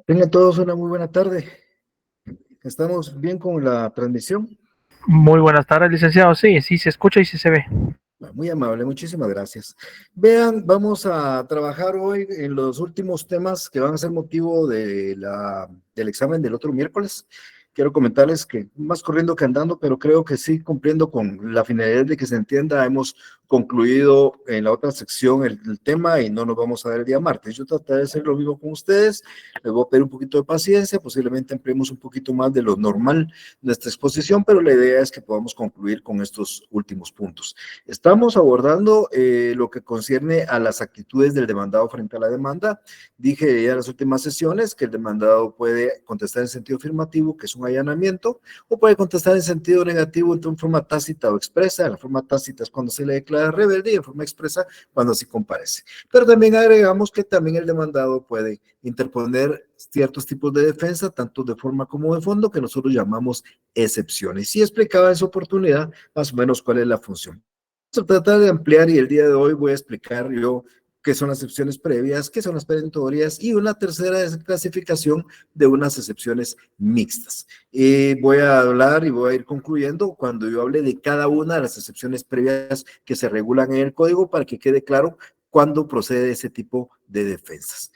Tengan todos una muy buena tarde. ¿Estamos bien con la transmisión? Muy buenas tardes, licenciado. Sí, sí se escucha y sí se ve. Muy amable, muchísimas gracias. Vean, vamos a trabajar hoy en los últimos temas que van a ser motivo del examen del otro miércoles. Quiero comentarles que más corriendo que andando, pero creo que sí cumpliendo con la finalidad de que se entienda, hemos concluido en la otra sección el tema y no nos vamos a ver el día martes. Yo trataré de hacer lo mismo con ustedes, les voy a pedir un poquito de paciencia, posiblemente empleemos un poquito más de lo normal nuestra exposición, pero la idea es que podamos concluir con estos últimos puntos. Estamos abordando lo que concierne a las actitudes del demandado frente a la demanda. Dije ya en las últimas sesiones que el demandado puede contestar en sentido afirmativo, que es un allanamiento, o puede contestar en sentido negativo en forma tácita o expresa. La forma tácita es cuando se le declara rebelde y en forma expresa cuando sí comparece. Pero también agregamos que también el demandado puede interponer ciertos tipos de defensa, tanto de forma como de fondo, que nosotros llamamos excepciones. Y explicaba en su oportunidad más o menos cuál es la función. Vamos a tratar de ampliar y el día de hoy voy a explicar yo qué son las excepciones previas, qué son las perentorias y una tercera clasificación de unas excepciones mixtas. Voy a hablar y voy a ir concluyendo cuando yo hable de cada una de las excepciones previas que se regulan en el código para que quede claro cuándo procede ese tipo de defensas.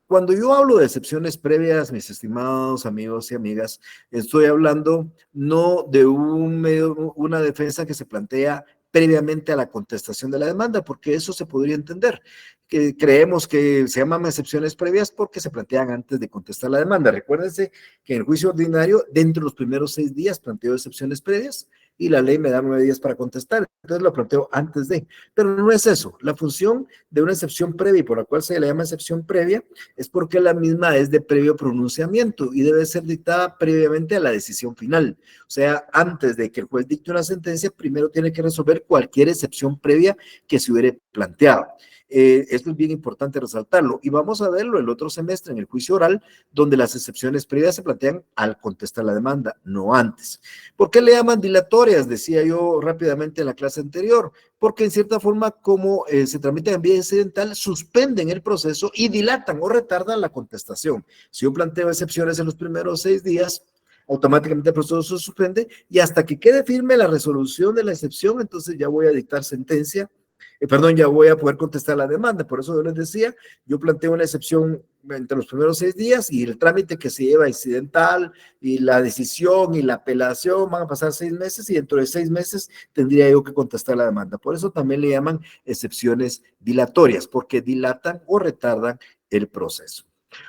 Cuando yo hablo de excepciones previas, mis estimados amigos y amigas, estoy hablando no de una defensa que se plantea previamente a la contestación de la demanda, porque eso se podría entender. Que creemos que se llaman excepciones previas porque se plantean antes de contestar la demanda. Recuérdense que en el juicio ordinario, dentro de los primeros 6 días, planteo excepciones previas y la ley me da 9 días para contestar. Entonces lo planteo antes de. Pero no es eso. La función de una excepción previa y por la cual se le llama excepción previa es porque la misma es de previo pronunciamiento y debe ser dictada previamente a la decisión final. O sea, antes de que el juez dicte una sentencia, primero tiene que resolver cualquier excepción previa que se hubiera planteado. Esto es bien importante resaltarlo y vamos a verlo el otro semestre en el juicio oral, donde las excepciones previas se plantean al contestar la demanda, no antes. ¿Por qué le llaman dilatorias? Decía yo rápidamente en la clase anterior, porque en cierta forma, como se tramita en vía incidental, suspenden el proceso y dilatan o retardan la contestación. Si yo planteo excepciones en los primeros 6 días, automáticamente el proceso se suspende y hasta que quede firme la resolución de la excepción, entonces ya voy a dictar sentencia, ya voy a poder contestar la demanda. Por eso yo les decía, yo planteo una excepción entre los primeros 6 días y el trámite que se lleva incidental y la decisión y la apelación van a pasar 6 meses y dentro de 6 meses tendría yo que contestar la demanda. Por eso también le llaman excepciones dilatorias, porque dilatan o retardan el proceso.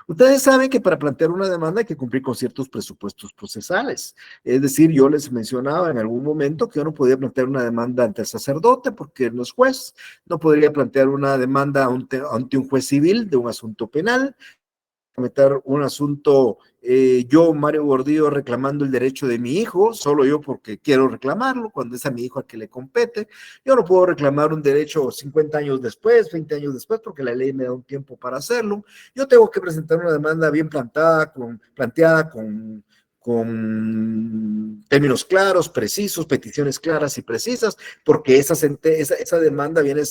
Ustedes saben que para plantear una demanda hay que cumplir con ciertos presupuestos procesales. Es decir, yo les mencionaba en algún momento que yo no podía plantear una demanda ante el sacerdote porque no es juez, no podría plantear una demanda ante un juez civil de un asunto penal, meter un asunto, yo, Mario Gordillo, reclamando el derecho de mi hijo, solo yo porque quiero reclamarlo, cuando es a mi hijo a que le compete. Yo no puedo reclamar un derecho 50 años después, 20 años después, porque la ley me da un tiempo para hacerlo. Yo tengo que presentar una demanda bien planteada con términos claros, precisos, peticiones claras y precisas, porque esa demanda viene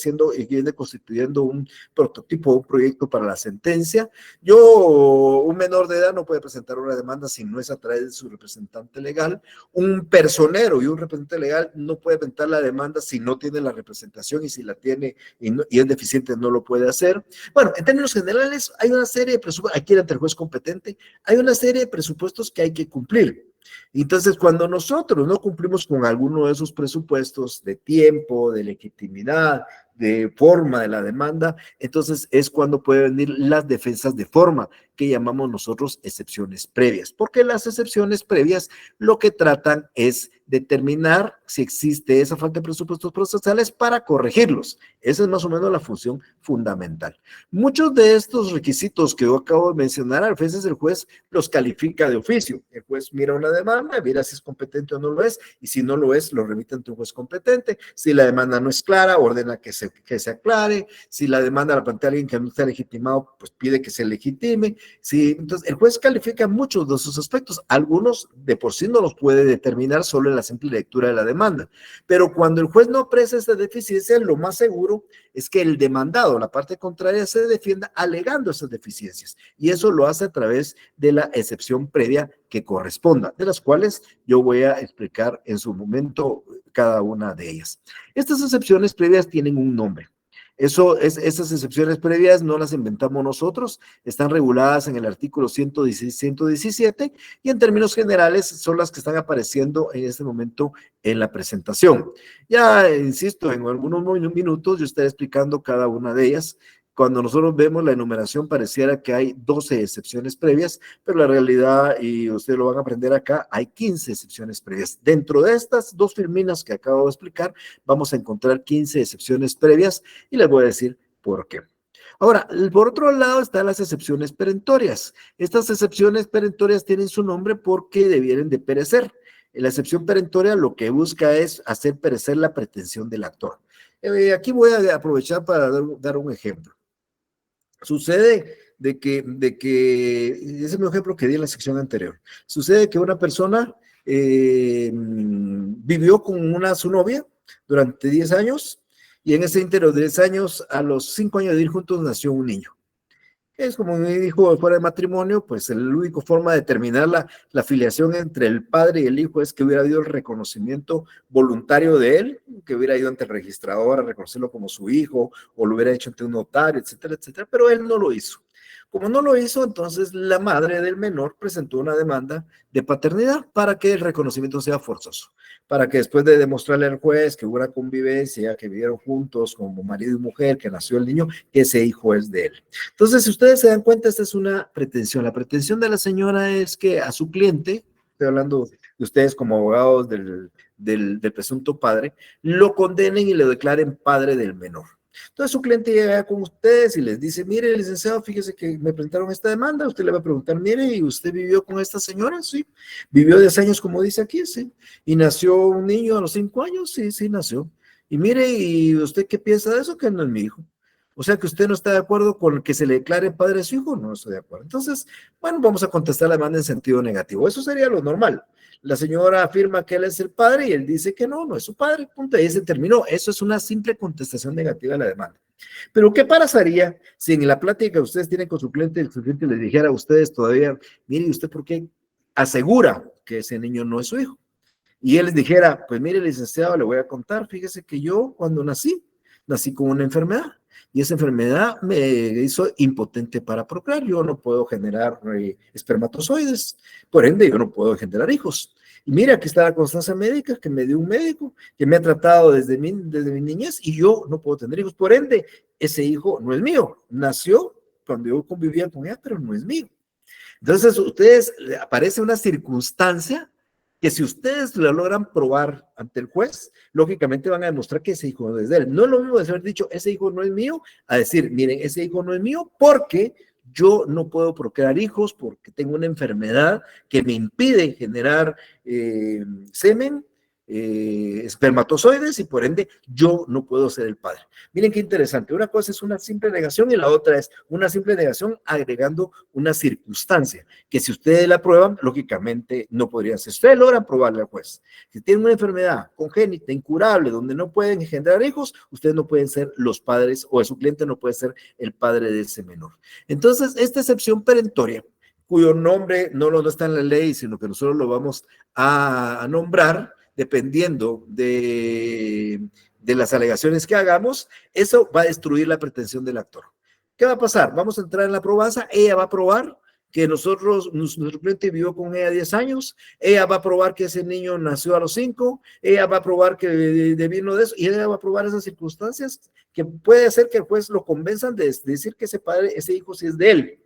constituyendo un prototipo, un proyecto para la sentencia. Un menor de edad no puede presentar una demanda si no es a través de su representante legal. Un personero y un representante legal no puede presentar la demanda si no tiene la representación y si la tiene y es deficiente no lo puede hacer. Bueno, en términos generales hay una serie de presupuestos, aquí ante el juez competente, hay una serie de presupuestos que hay que cumplir. Entonces, cuando nosotros no cumplimos con alguno de esos presupuestos de tiempo, de legitimidad, de forma de la demanda, entonces es cuando pueden venir las defensas de forma, que llamamos nosotros excepciones previas, porque las excepciones previas lo que tratan es determinar si existe esa falta de presupuestos procesales para corregirlos. Esa es más o menos la función fundamental. Muchos de estos requisitos que yo acabo de mencionar, a veces el juez los califica de oficio. El juez mira una demanda, mira si es competente o no lo es, y si no lo es, lo remite ante un juez competente. Si la demanda no es clara, ordena que se aclare. Si la demanda la plantea alguien que no está legitimado, pues pide que se legitime. Sí, entonces el juez califica muchos de esos aspectos. Algunos de por sí no los puede determinar solo en la simple lectura de la demanda. Pero cuando el juez no aprecia esta deficiencia, lo más seguro es que el demandado, la parte contraria, se defienda alegando esas deficiencias. Y eso lo hace a través de la excepción previa que corresponda, de las cuales yo voy a explicar en su momento cada una de ellas. Estas excepciones previas tienen un nombre. Esas excepciones previas no las inventamos nosotros, están reguladas en el artículo 116, 117 y en términos generales son las que están apareciendo en este momento en la presentación. Ya, insisto, en algunos minutos yo estaré explicando cada una de ellas. Cuando nosotros vemos la enumeración pareciera que hay 12 excepciones previas, pero la realidad, y ustedes lo van a aprender acá, hay 15 excepciones previas. Dentro de estas dos firminas que acabo de explicar, vamos a encontrar 15 excepciones previas y les voy a decir por qué. Ahora, por otro lado están las excepciones perentorias. Estas excepciones perentorias tienen su nombre porque debieren de perecer. La excepción perentoria lo que busca es hacer perecer la pretensión del actor. Aquí voy a aprovechar para dar un ejemplo. Sucede ese es mi ejemplo que di en la sección anterior. Sucede que una persona vivió con su novia durante 10 años y en ese interior de 10 años, a los 5 años de vivir juntos, nació un niño. Es como me dijo, fuera de matrimonio, pues la única forma de determinar la filiación entre el padre y el hijo es que hubiera habido el reconocimiento voluntario de él, que hubiera ido ante el registrador a reconocerlo como su hijo, o lo hubiera hecho ante un notario, etcétera, etcétera, pero él no lo hizo. Como no lo hizo, entonces la madre del menor presentó una demanda de paternidad para que el reconocimiento sea forzoso, para que después de demostrarle al juez que hubo una convivencia, que vivieron juntos como marido y mujer, que nació el niño, que ese hijo es de él. Entonces, si ustedes se dan cuenta, esta es una pretensión. La pretensión de la señora es que a su cliente, estoy hablando de ustedes como abogados del presunto padre, lo condenen y le declaren padre del menor. Entonces su cliente llega con ustedes y les dice, mire, licenciado, fíjese que me presentaron esta demanda. Usted le va a preguntar, mire, ¿y usted vivió con esta señora? Sí. ¿Vivió 10 años como dice aquí? Sí. ¿Y nació un niño a los 5 años? Sí, sí, nació. Y mire, ¿y usted qué piensa de eso? Que no es mi hijo. O sea que usted no está de acuerdo con que se le declare padre a su hijo. No estoy de acuerdo. Entonces, bueno, vamos a contestar la demanda en sentido negativo. Eso sería lo normal. La señora afirma que él es el padre y él dice que no, no es su padre, punto, ahí se terminó. Eso es una simple contestación negativa de la demanda. Pero ¿qué pasaría si en la plática que ustedes tienen con su cliente les dijera a ustedes todavía, mire, ¿usted por qué asegura que ese niño no es su hijo? Y él les dijera, pues mire, licenciado, le voy a contar, fíjese que yo cuando nací con una enfermedad. Y esa enfermedad me hizo impotente para procrear. Yo no puedo generar espermatozoides, por ende yo no puedo generar hijos. Y mira, aquí está la constancia médica que me dio un médico, que me ha tratado desde mi niñez y yo no puedo tener hijos. Por ende, ese hijo no es mío. Nació cuando yo convivía con ella, pero no es mío. Entonces, ustedes, aparece una circunstancia que si ustedes lo logran probar ante el juez, lógicamente van a demostrar que ese hijo no es de él. No es lo mismo de haber dicho, ese hijo no es mío, a decir, miren, ese hijo no es mío porque yo no puedo procrear hijos, porque tengo una enfermedad que me impide generar semen, espermatozoides y por ende yo no puedo ser el padre. Miren qué interesante, una cosa es una simple negación y la otra es una simple negación agregando una circunstancia que si ustedes la prueban, lógicamente no podría ser. Ustedes logran probarle al juez. Si tienen una enfermedad congénita, incurable, donde no pueden engendrar hijos, ustedes no pueden ser los padres o su cliente no puede ser el padre de ese menor. Entonces, esta excepción perentoria, cuyo nombre no está en la ley, sino que nosotros lo vamos a nombrar, dependiendo de las alegaciones que hagamos, eso va a destruir la pretensión del actor. ¿Qué va a pasar? Vamos a entrar en la probanza, ella va a probar que nuestro cliente vivió con ella 10 años, ella va a probar que ese niño nació a los 5, ella va a probar que vino de eso, y ella va a probar esas circunstancias que puede hacer que el juez lo convenzan de decir que ese hijo sí es de él.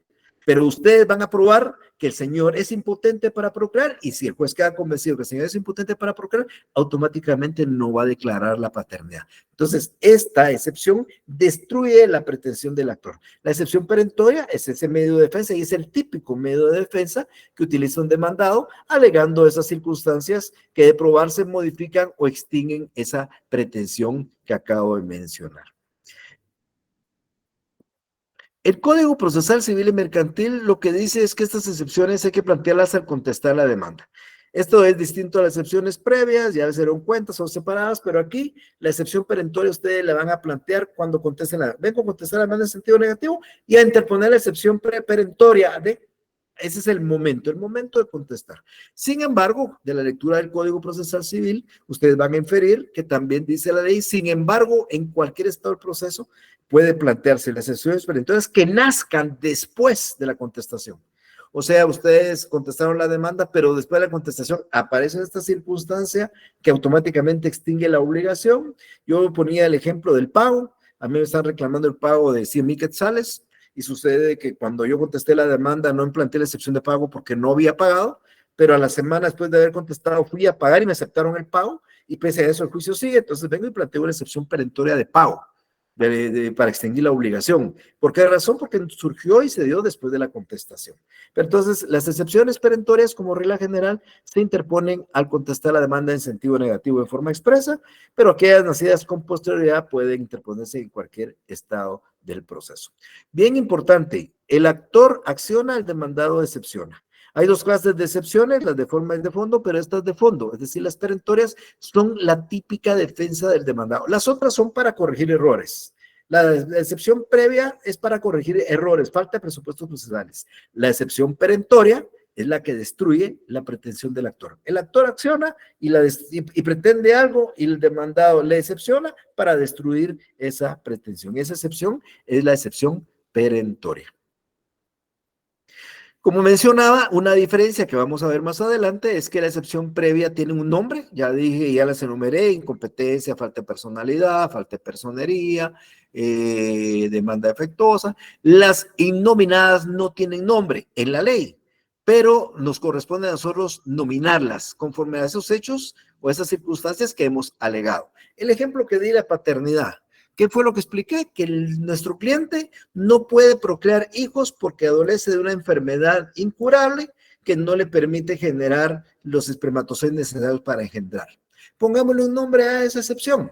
Pero ustedes van a probar que el señor es impotente para procrear y si el juez queda convencido que el señor es impotente para procrear, automáticamente no va a declarar la paternidad. Entonces, esta excepción destruye la pretensión del actor. La excepción perentoria es ese medio de defensa y es el típico medio de defensa que utiliza un demandado alegando esas circunstancias que de probarse modifican o extinguen esa pretensión que acabo de mencionar. El Código Procesal Civil y Mercantil lo que dice es que estas excepciones hay que plantearlas al contestar la demanda. Esto es distinto a las excepciones previas, ya se dieron cuenta, son separadas, pero aquí la excepción perentoria ustedes la van a plantear cuando contesten vengo a contestar la demanda en sentido negativo y a interponer la excepción perentoria de ese es el momento de contestar. Sin embargo, de la lectura del Código Procesal Civil, ustedes van a inferir que también dice la ley, sin embargo, en cualquier estado del proceso puede plantearse las excepciones perentorias que nazcan después de la contestación. O sea, ustedes contestaron la demanda, pero después de la contestación aparece esta circunstancia que automáticamente extingue la obligación. Yo ponía el ejemplo del pago. A mí me están reclamando el pago de 100,000 quetzales y sucede que cuando yo contesté la demanda no implanté la excepción de pago porque no había pagado, pero a la semana después de haber contestado fui a pagar y me aceptaron el pago y pese a eso el juicio sigue. Entonces vengo y planteo una excepción perentoria de pago. Para extinguir la obligación. ¿Por qué razón? Porque surgió y se dio después de la contestación. Pero entonces, las excepciones perentorias, como regla general, se interponen al contestar la demanda en sentido negativo de forma expresa, pero aquellas nacidas con posterioridad pueden interponerse en cualquier estado del proceso. Bien importante, el actor acciona, el demandado excepciona. Hay dos clases de excepciones, las de forma y de fondo, pero estas de fondo, es decir, las perentorias, son la típica defensa del demandado. Las otras son para corregir errores. La excepción previa es para corregir errores, falta de presupuestos procesales. La excepción perentoria es la que destruye la pretensión del actor. El actor acciona y pretende algo y el demandado le excepciona para destruir esa pretensión. Esa excepción es la excepción perentoria. Como mencionaba, una diferencia que vamos a ver más adelante es que la excepción previa tiene un nombre, ya dije, ya las enumeré, incompetencia, falta de personalidad, falta de personería, demanda defectuosa. Las innominadas no tienen nombre en la ley, pero nos corresponde a nosotros nominarlas conforme a esos hechos o esas circunstancias que hemos alegado. El ejemplo que di, la paternidad. ¿Qué fue lo que expliqué? Que nuestro cliente no puede procrear hijos porque adolece de una enfermedad incurable que no le permite generar los espermatozoides necesarios para engendrar. Pongámosle un nombre a esa excepción.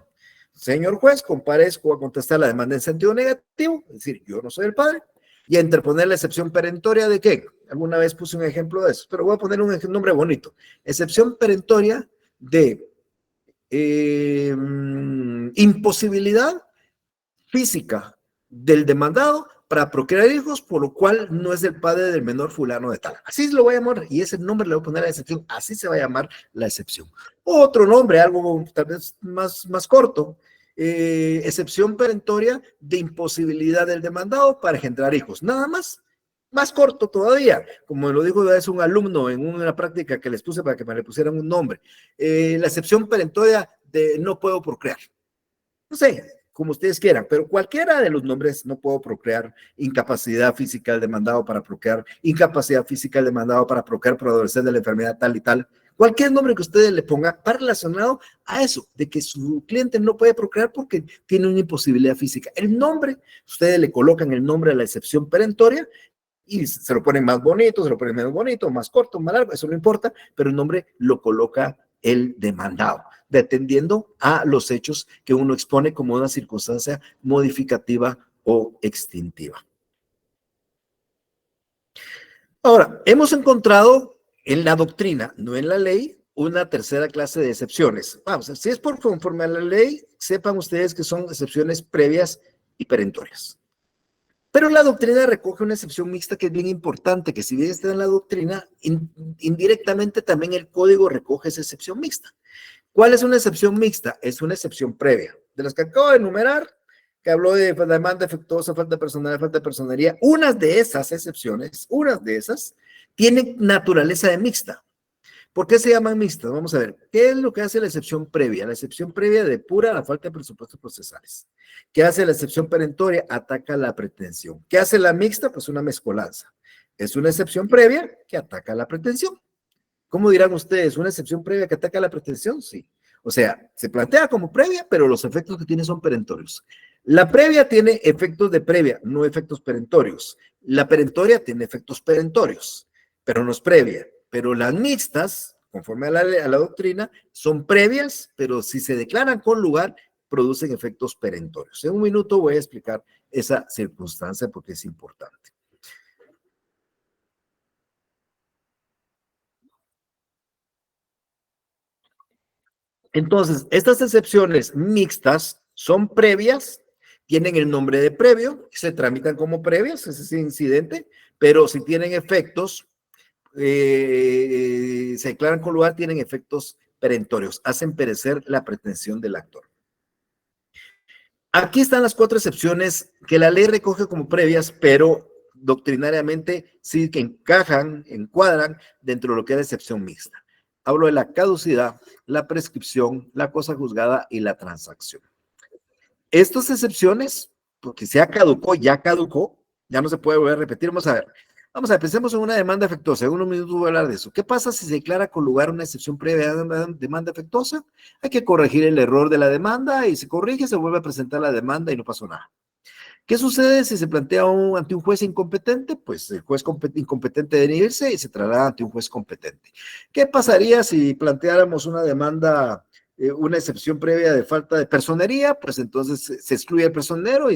Señor juez, comparezco a contestar la demanda en sentido negativo, es decir, yo no soy el padre, y a interponer la excepción perentoria de qué. Alguna vez puse un ejemplo de eso, pero voy a poner un nombre bonito. Excepción perentoria de imposibilidad física del demandado para procrear hijos, por lo cual no es el padre del menor fulano de tal. Así lo voy a llamar, y ese nombre le voy a poner a la excepción, así se va a llamar la excepción. Otro nombre, algo tal vez más corto, excepción perentoria de imposibilidad del demandado para engendrar hijos, nada más corto todavía, como lo dijo es un alumno en una práctica que les puse para que me le pusieran un nombre, la excepción perentoria de no puedo procrear. No sé, como ustedes quieran, pero cualquiera de los nombres, no puedo procrear, incapacidad física del demandado para procrear, incapacidad física del demandado para procrear por adolecer de la enfermedad tal y tal, cualquier nombre que ustedes le pongan está relacionado a eso, de que su cliente no puede procrear porque tiene una imposibilidad física. El nombre, ustedes le colocan el nombre a la excepción perentoria y se lo ponen más bonito, se lo ponen menos bonito, más corto, más largo, eso no importa, pero el nombre lo coloca el demandado, atendiendo a los hechos que uno expone como una circunstancia modificativa o extintiva. Ahora, hemos encontrado en la doctrina, no en la ley, una tercera clase de excepciones. Vamos, si es por conforme a la ley, sepan ustedes que son excepciones previas y perentorias. Pero la doctrina recoge una excepción mixta que es bien importante, que si bien está en la doctrina, indirectamente también el código recoge esa excepción mixta. ¿Cuál es una excepción mixta? Es una excepción previa. De las que acabo de enumerar, que habló de demanda defectuosa, falta de personería, unas de esas excepciones, unas de esas, tienen naturaleza de mixta. ¿Por qué se llaman mixtas? Vamos a ver, ¿qué es lo que hace la excepción previa? La excepción previa depura la falta de presupuestos procesales. ¿Qué hace la excepción perentoria? Ataca la pretensión. ¿Qué hace la mixta? Pues una mezcolanza. Es una excepción previa que ataca la pretensión. ¿Cómo dirán ustedes? ¿Una excepción previa que ataca la pretensión? Sí. O sea, se plantea como previa, pero los efectos que tiene son perentorios. La previa tiene efectos de previa, no efectos perentorios. La perentoria tiene efectos perentorios, pero no es previa. Pero las mixtas, conforme a la doctrina, son previas, pero si se declaran con lugar, producen efectos perentorios. En un minuto voy a explicar esa circunstancia porque es importante. Entonces, estas excepciones mixtas son previas, tienen el nombre de previo, se tramitan como previas, ese es incidente, pero si tienen efectos, se declaran con lugar, tienen efectos perentorios, hacen perecer la pretensión del actor. Aquí están las 4 excepciones que la ley recoge como previas, pero doctrinariamente sí que encuadran dentro de lo que es la excepción mixta. Hablo de la caducidad, la prescripción, la cosa juzgada y la transacción. Estas excepciones, porque ya caducó, ya no se puede volver a repetir. Vamos a ver, pensemos en una demanda efectuosa. En unos minutos voy a hablar de eso. ¿Qué pasa si se declara con lugar una excepción previa a una demanda efectuosa? Hay que corregir el error de la demanda y se corrige, se vuelve a presentar la demanda y no pasó nada. ¿Qué sucede si se plantea ante un juez incompetente? Pues el juez incompetente debe irse y se traslada ante un juez competente. ¿Qué pasaría si planteáramos una demanda, una excepción previa de falta de personería? Pues entonces se excluye el personero y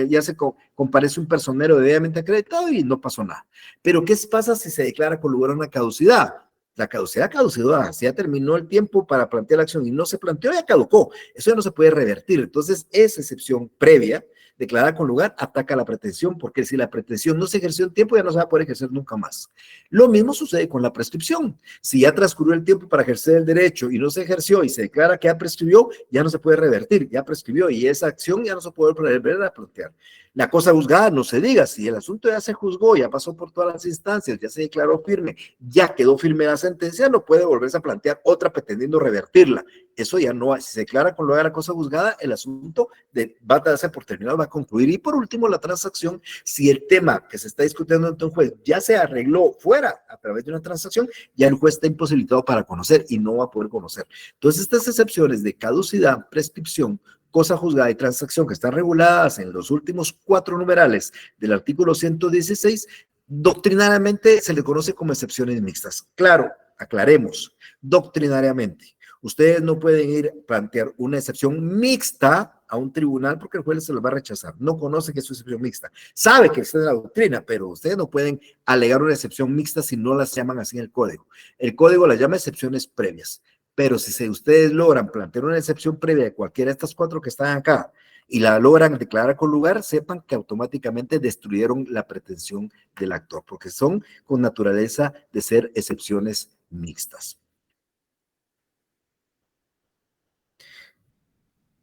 ya se comparece un personero debidamente acreditado y no pasó nada. Pero ¿qué pasa si se declara con lugar una caducidad? La caducidad, si ya terminó el tiempo para plantear la acción y no se planteó, ya caducó. Eso ya no se puede revertir. Entonces, esa excepción previa declarada con lugar ataca la pretensión, porque si la pretensión no se ejerció en tiempo, ya no se va a poder ejercer nunca más. Lo mismo sucede con la prescripción. Si ya transcurrió el tiempo para ejercer el derecho y no se ejerció y se declara que ya prescribió, ya no se puede revertir, ya prescribió y esa acción ya no se puede volver a plantear. La cosa juzgada, no se diga, si el asunto ya se juzgó, ya pasó por todas las instancias, ya se declaró firme, ya quedó firme la sentencia, no puede volverse a plantear otra pretendiendo revertirla. Eso ya no, si se declara con lugar a cosa juzgada, el asunto va a darse por terminado, va a concluir. Y por último, la transacción, si el tema que se está discutiendo ante un juez ya se arregló fuera a través de una transacción, ya el juez está imposibilitado para conocer y no va a poder conocer. Entonces, estas excepciones de caducidad, prescripción, cosa juzgada y transacción que están reguladas en los últimos 4 numerales del artículo 116, doctrinariamente se le conoce como excepciones mixtas. Claro, aclaremos, doctrinariamente. Ustedes no pueden ir a plantear una excepción mixta a un tribunal porque el juez se los va a rechazar. No conoce que es una excepción mixta. Sabe que está en la doctrina, pero ustedes no pueden alegar una excepción mixta si no las llaman así en el código. El código las llama excepciones previas. Pero si ustedes logran plantear una excepción previa de cualquiera de estas 4 que están acá y la logran declarar con lugar, sepan que automáticamente destruyeron la pretensión del actor, porque son con naturaleza de ser excepciones mixtas.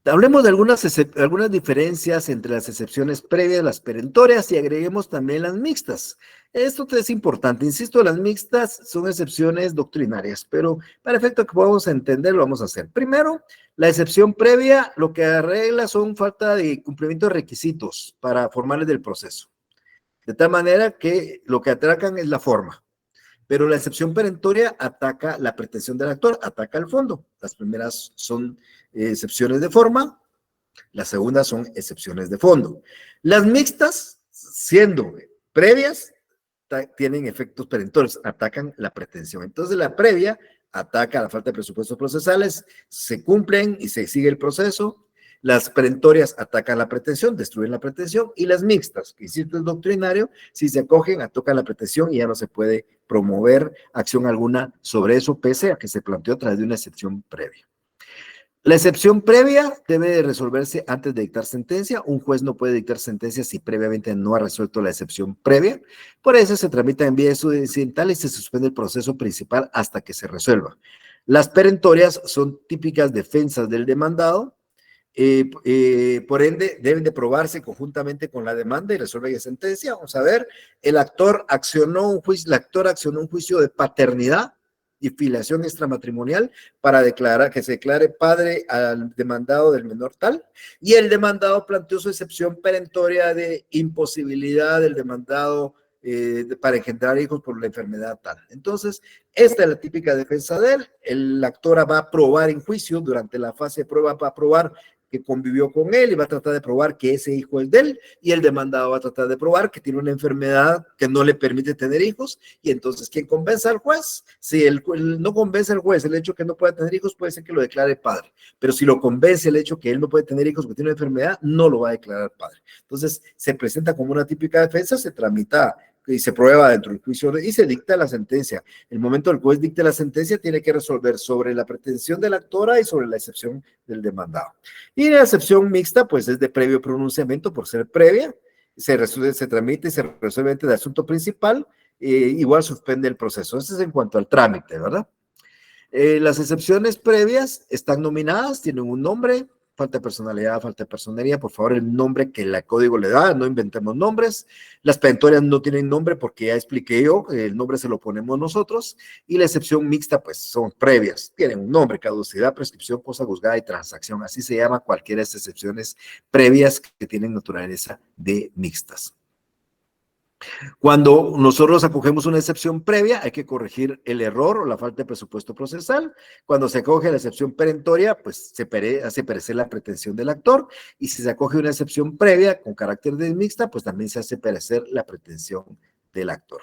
Hablemos de algunas diferencias entre las excepciones previas, las perentorias, y agreguemos también las mixtas. Esto es importante, insisto, las mixtas son excepciones doctrinarias, pero para efecto que podamos entender, lo vamos a hacer. Primero, la excepción previa lo que arregla son falta de cumplimiento de requisitos para formales del proceso. De tal manera que lo que atacan es la forma. Pero la excepción perentoria ataca la pretensión del actor, ataca el fondo. Las primeras son excepciones de forma, las segundas son excepciones de fondo. Las mixtas, siendo previas, tienen efectos perentorios, atacan la pretensión. Entonces la previa ataca la falta de presupuestos procesales, se cumplen y se sigue el proceso. Las perentorias atacan la pretensión, destruyen la pretensión, y las mixtas, que insisto es doctrinario, si se acogen, atacan la pretensión y ya no se puede promover acción alguna sobre eso, pese a que se planteó a través de una excepción previa. La excepción previa debe de resolverse antes de dictar sentencia. Un juez no puede dictar sentencia si previamente no ha resuelto la excepción previa. Por eso se tramita en vía incidental y se suspende el proceso principal hasta que se resuelva. Las perentorias son típicas defensas del demandado. Por ende, deben de probarse conjuntamente con la demanda y resuelve la sentencia. Vamos a ver, el actor accionó un juicio de paternidad y filiación extramatrimonial para declarar que se declare padre al demandado del menor tal, y el demandado planteó su excepción perentoria de imposibilidad del demandado para engendrar hijos por la enfermedad tal. Entonces, esta es la típica defensa de él. El actor va a probar en juicio, durante la fase de prueba va a probar que convivió con él y va a tratar de probar que ese hijo es de él, y el demandado va a tratar de probar que tiene una enfermedad que no le permite tener hijos, y entonces, ¿quién convence al juez? Si no convence al juez el hecho que no pueda tener hijos, puede ser que lo declare padre, pero si lo convence el hecho que él no puede tener hijos porque tiene una enfermedad, no lo va a declarar padre. Entonces, se presenta como una típica defensa, se tramita y se prueba dentro del juicio y se dicta la sentencia. El momento del juez dicte la sentencia tiene que resolver sobre la pretensión de la actora y sobre la excepción del demandado. Y la excepción mixta pues es de previo pronunciamiento por ser previa, se tramite y se resuelve antes del asunto principal, igual suspende el proceso. Eso es en cuanto al trámite, ¿verdad? Las excepciones previas están nominadas, tienen un nombre, falta de personalidad, falta de personería, por favor, el nombre que el código le da, no inventemos nombres. Las perentorias no tienen nombre porque ya expliqué yo, el nombre se lo ponemos nosotros, y la excepción mixta, pues son previas, tienen un nombre, caducidad, prescripción, cosa juzgada y transacción, así se llama cualquiera de estas excepciones previas que tienen naturaleza de mixtas. Cuando nosotros acogemos una excepción previa, hay que corregir el error o la falta de presupuesto procesal. Cuando se acoge la excepción perentoria, pues se hace perecer la pretensión del actor. Y si se acoge una excepción previa con carácter de mixta, pues también se hace perecer la pretensión del actor.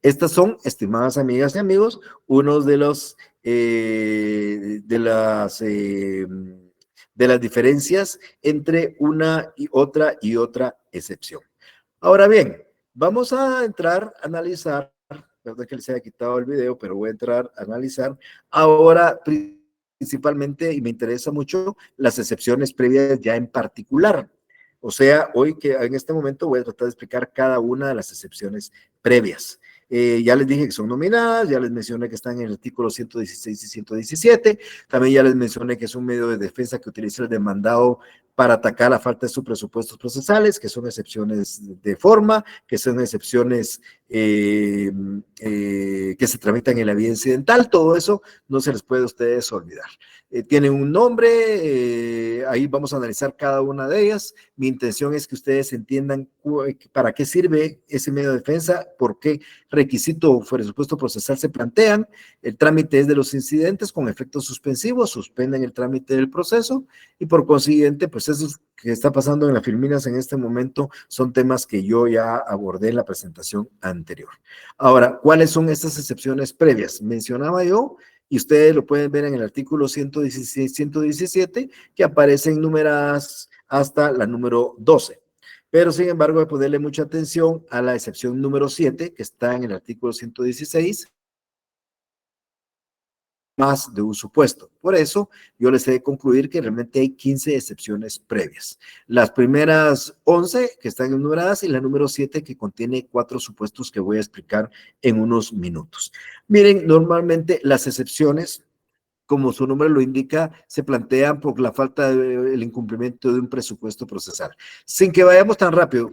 Estas son, estimadas amigas y amigos, unos de los de las diferencias entre una y otra excepción. Ahora bien, vamos a entrar a analizar, perdón que les haya quitado el video, pero voy a entrar a analizar ahora principalmente, y me interesa mucho, las excepciones previas ya en particular. O sea, hoy que en este momento voy a tratar de explicar cada una de las excepciones previas. Ya les dije que son nominadas, ya les mencioné que están en el artículo 116 y 117, también ya les mencioné que es un medio de defensa que utiliza el demandado para atacar la falta de sus presupuestos procesales, que son excepciones de forma, que son excepciones que se tramitan en la vía incidental, todo eso no se les puede a ustedes olvidar. Tienen un nombre, ahí vamos a analizar cada una de ellas. Mi intención es que ustedes entiendan para qué sirve ese medio de defensa, por qué requisito o presupuesto procesal se plantean. El trámite es de los incidentes con efectos suspensivos, suspenden el trámite del proceso y por consiguiente, pues eso que está pasando en las Filminas en este momento son temas que yo ya abordé en la presentación anterior. Ahora, ¿cuáles son estas excepciones previas? Mencionaba yo, y ustedes lo pueden ver en el artículo 116, 117, que aparecen numeradas hasta la número 12. Pero, sin embargo, hay que ponerle mucha atención a la excepción número 7, que está en el artículo 116, más de un supuesto. Por eso, yo les he de concluir que realmente hay 15 excepciones previas. Las primeras 11 que están enumeradas y la número 7 que contiene 4 supuestos que voy a explicar en unos minutos. Miren, normalmente las excepciones, como su nombre lo indica, se plantean por la falta del incumplimiento de un presupuesto procesal. Sin que vayamos tan rápido,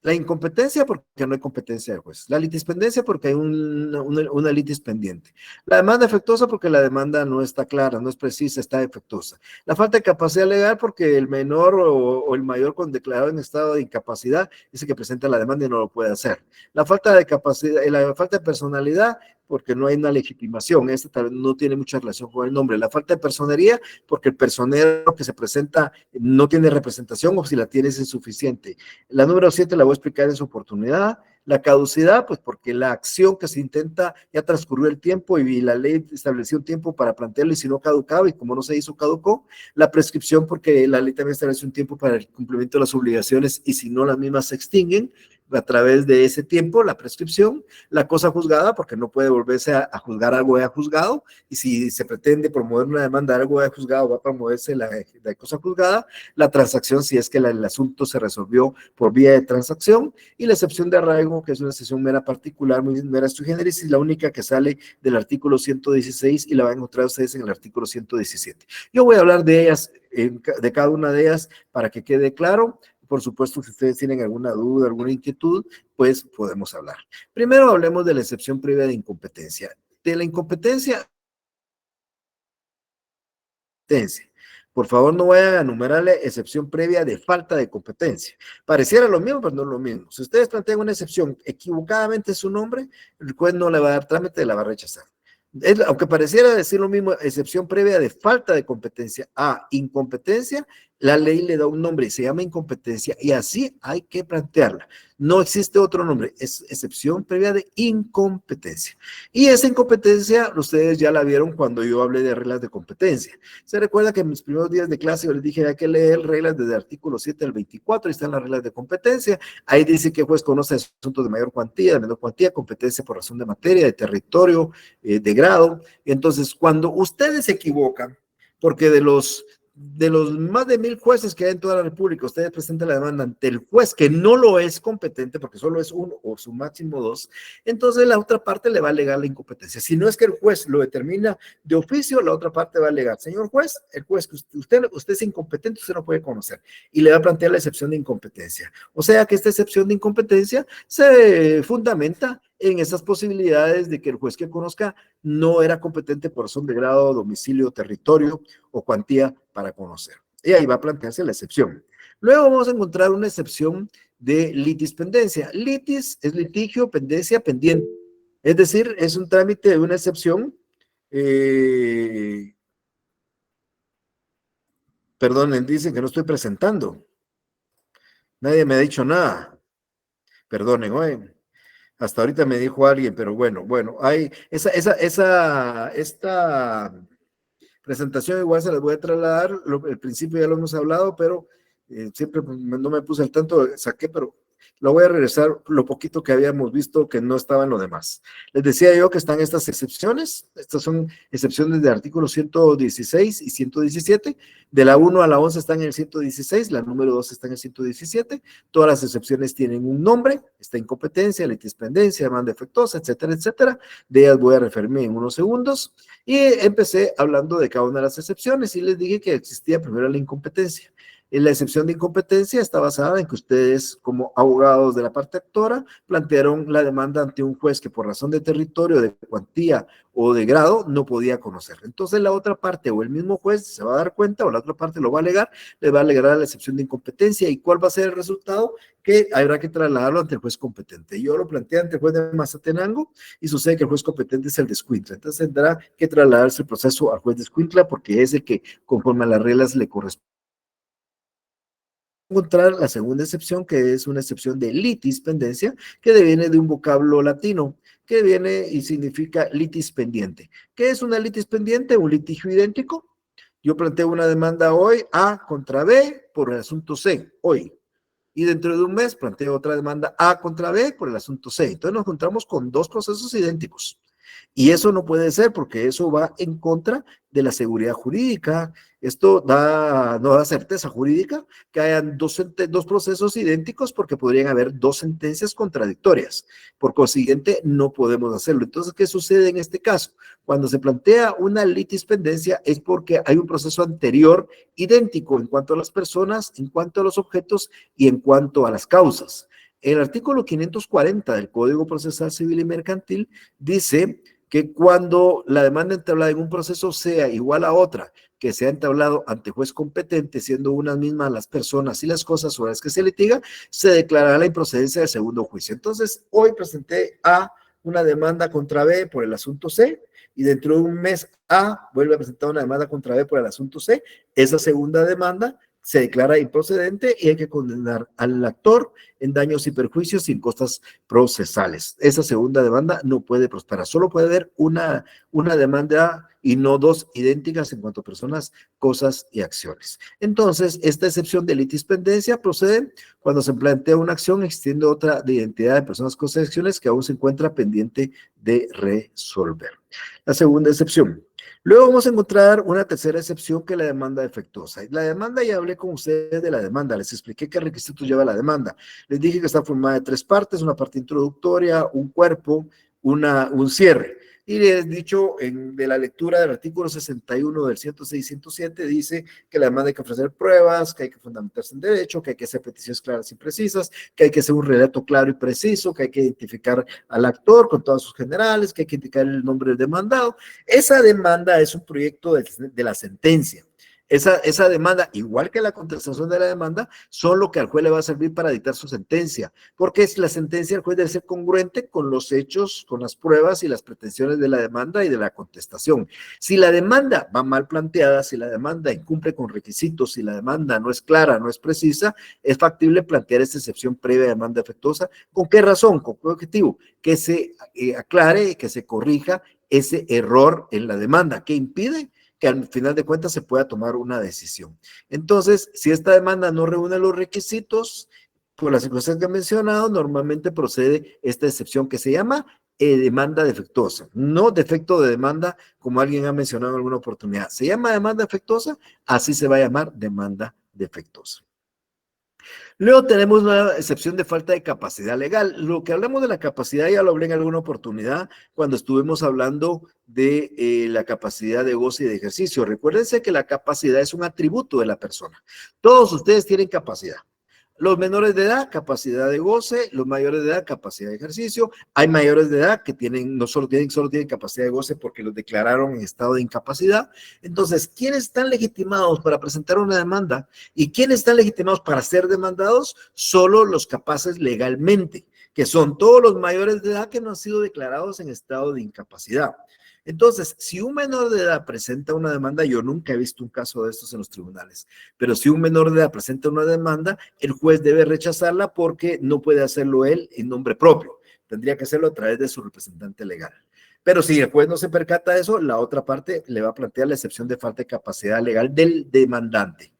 la incompetencia porque no hay competencia de juez, la litispendencia porque hay una litis pendiente, la demanda efectuosa porque la demanda no está clara, no es precisa, está defectuosa, la falta de capacidad legal porque el menor o el mayor con declarado en estado de incapacidad dice que presenta la demanda y no lo puede hacer, la falta de capacidad, la falta de personalidad porque no hay una legitimación, esta tal vez no tiene mucha relación con el nombre, la falta de personería porque el personero que se presenta no tiene representación o si la tiene es insuficiente. La número 7 la voy a explicar en su oportunidad. La caducidad, pues porque la acción que se intenta ya transcurrió el tiempo y la ley estableció un tiempo para plantearlo y si no caducaba y como no se hizo caducó. La prescripción porque la ley también establece un tiempo para el cumplimiento de las obligaciones y si no las mismas se extinguen a través de ese tiempo, la prescripción, la cosa juzgada, porque no puede volverse a juzgar algo ya juzgado, y si se pretende promover una demanda de algo ya juzgado, va a promoverse la cosa juzgada, la transacción, si es que el asunto se resolvió por vía de transacción, y la excepción de arraigo, que es una excepción mera particular, muy mera sui generis, y la única que sale del artículo 116, y la van a encontrar ustedes en el artículo 117. Yo voy a hablar de ellas, de cada una de ellas, para que quede claro. Por supuesto, si ustedes tienen alguna duda, alguna inquietud, pues podemos hablar. Primero hablemos de la excepción previa de incompetencia. De la incompetencia, por favor, no vayan a enumerarle excepción previa de falta de competencia. Pareciera lo mismo, pero no es lo mismo. Si ustedes plantean una excepción equivocadamente su nombre, el juez no le va a dar trámite, la va a rechazar. Aunque pareciera decir lo mismo, excepción previa de falta de competencia a incompetencia, la ley le da un nombre, se llama incompetencia, y así hay que plantearla. No existe otro nombre, es excepción previa de incompetencia. Y esa incompetencia, ustedes ya la vieron cuando yo hablé de reglas de competencia. Se recuerda que en mis primeros días de clase yo les dije hay que leer reglas desde el artículo 7 al 24, ahí están las reglas de competencia. Ahí dice que el juez conoce asuntos de mayor cuantía, de menor cuantía, competencia por razón de materia, de territorio, de grado. Entonces, cuando ustedes se equivocan, porque de los más de 1000 jueces que hay en toda la República, ustedes presentan la demanda ante el juez que no lo es competente, porque solo es uno o su máximo dos, entonces la otra parte le va a alegar la incompetencia. Si no es que el juez lo determina de oficio, la otra parte va a alegar, señor juez, el juez que usted es incompetente, usted no puede conocer, y le va a plantear la excepción de incompetencia. O sea que esta excepción de incompetencia se fundamenta en esas posibilidades de que el juez que conozca no era competente por razón de grado, domicilio, territorio o cuantía para conocer. Y ahí va a plantearse la excepción. Luego vamos a encontrar una excepción de litispendencia. Litis es litigio, pendencia, pendiente. Es decir, es un trámite de una excepción. Perdonen, dicen que no estoy presentando. Nadie me ha dicho nada. Perdonen, oye. Hasta ahorita me dijo alguien, pero bueno, hay esta presentación igual se las voy a trasladar, el principio ya lo hemos hablado, pero siempre no me puse al tanto, saqué, pero lo voy a regresar lo poquito que habíamos visto que no estaba en lo demás. Les decía yo que están estas excepciones, estas son excepciones de artículos 116 y 117, de la 1 a la 11 están en el 116, la número 2 está en el 117, todas las excepciones tienen un nombre, está incompetencia, litispendencia, demanda defectuosa, etcétera, etcétera, de ellas voy a referirme en unos segundos, y empecé hablando de cada una de las excepciones y les dije que existía primero la incompetencia. La excepción de incompetencia está basada en que ustedes, como abogados de la parte actora, plantearon la demanda ante un juez que por razón de territorio, de cuantía o de grado no podía conocer. Entonces la otra parte o el mismo juez se va a dar cuenta o la otra parte lo va a alegar, le va a alegar a la excepción de incompetencia. ¿Y cuál va a ser el resultado? Que habrá que trasladarlo ante el juez competente. Yo lo planteé ante el juez de Mazatenango y sucede que el juez competente es el de Escuintla. Entonces tendrá que trasladarse el proceso al juez de Escuintla porque es el que conforme a las reglas le corresponde. Encontrar la segunda excepción, que es una excepción de litispendencia, que deviene de un vocablo latino, que viene y significa litis pendiente. ¿Qué es una litis pendiente? Un litigio idéntico. Yo planteo una demanda hoy A contra B por el asunto C, hoy. Y dentro de un mes planteo otra demanda A contra B por el asunto C. Entonces nos encontramos con dos procesos idénticos. Y eso no puede ser porque eso va en contra de la seguridad jurídica. Esto no da certeza jurídica que hayan dos procesos idénticos porque podrían haber dos sentencias contradictorias. Por consiguiente, no podemos hacerlo. Entonces, ¿qué sucede en este caso? Cuando se plantea una litispendencia es porque hay un proceso anterior idéntico en cuanto a las personas, en cuanto a los objetos y en cuanto a las causas. El artículo 540 del Código Procesal Civil y Mercantil dice que cuando la demanda entablada en un proceso sea igual a otra que se ha entablado ante juez competente, siendo unas mismas las personas y las cosas sobre las que se litiga, se declarará la improcedencia del segundo juicio. Entonces, hoy presenté A una demanda contra B por el asunto C, y dentro de un mes A vuelve a presentar una demanda contra B por el asunto C. Esa segunda demanda se declara improcedente y hay que condenar al actor en daños y perjuicios sin costas procesales. Esa segunda demanda no puede prosperar, solo puede haber una demanda y no dos idénticas en cuanto a personas, cosas y acciones. Entonces, esta excepción de litispendencia procede cuando se plantea una acción existiendo otra de identidad de personas, cosas y acciones que aún se encuentra pendiente de resolver. La segunda excepción. Luego vamos a encontrar una tercera excepción que es la demanda defectuosa. La demanda, ya hablé con ustedes de la demanda, les expliqué qué requisitos lleva la demanda. Les dije que está formada de tres partes, una parte introductoria, un cuerpo, un cierre. Y les he dicho de la lectura del artículo 61 del 106 y 107, dice que la demanda hay que ofrecer pruebas, que hay que fundamentarse en derecho, que hay que hacer peticiones claras y precisas, que hay que hacer un relato claro y preciso, que hay que identificar al actor con todos sus generales, que hay que indicar el nombre del demandado. Esa demanda es un proyecto de la sentencia. Esa demanda, igual que la contestación de la demanda, son lo que al juez le va a servir para dictar su sentencia, porque es la sentencia del juez debe ser congruente con los hechos, con las pruebas y las pretensiones de la demanda y de la contestación. Si la demanda va mal planteada, si la demanda incumple con requisitos, si la demanda no es clara, no es precisa, es factible plantear esta excepción previa de demanda defectuosa. ¿Con qué razón? ¿Con qué objetivo? Que se aclare, que se corrija ese error en la demanda, que impide que al final de cuentas se pueda tomar una decisión. Entonces, si esta demanda no reúne los requisitos, por las circunstancias que he mencionado, normalmente procede esta excepción que se llama demanda defectuosa, no defecto de demanda, como alguien ha mencionado en alguna oportunidad. Se llama demanda defectuosa, así se va a llamar demanda defectuosa. Luego tenemos una excepción de falta de capacidad legal. Lo que hablamos de la capacidad ya lo hablé en alguna oportunidad cuando estuvimos hablando de la capacidad de goce y de ejercicio. Recuérdense que la capacidad es un atributo de la persona. Todos ustedes tienen capacidad. Los menores de edad, capacidad de goce; los mayores de edad, capacidad de ejercicio. Hay mayores de edad que solo tienen capacidad de goce porque los declararon en estado de incapacidad. Entonces, ¿quiénes están legitimados para presentar una demanda y quiénes están legitimados para ser demandados? Solo los capaces legalmente, que son todos los mayores de edad que no han sido declarados en estado de incapacidad. Entonces, si un menor de edad presenta una demanda, yo nunca he visto un caso de estos en los tribunales, pero si un menor de edad presenta una demanda, el juez debe rechazarla porque no puede hacerlo él en nombre propio. Tendría que hacerlo a través de su representante legal. Pero si el juez no se percata de eso, la otra parte le va a plantear la excepción de falta de capacidad legal del demandante.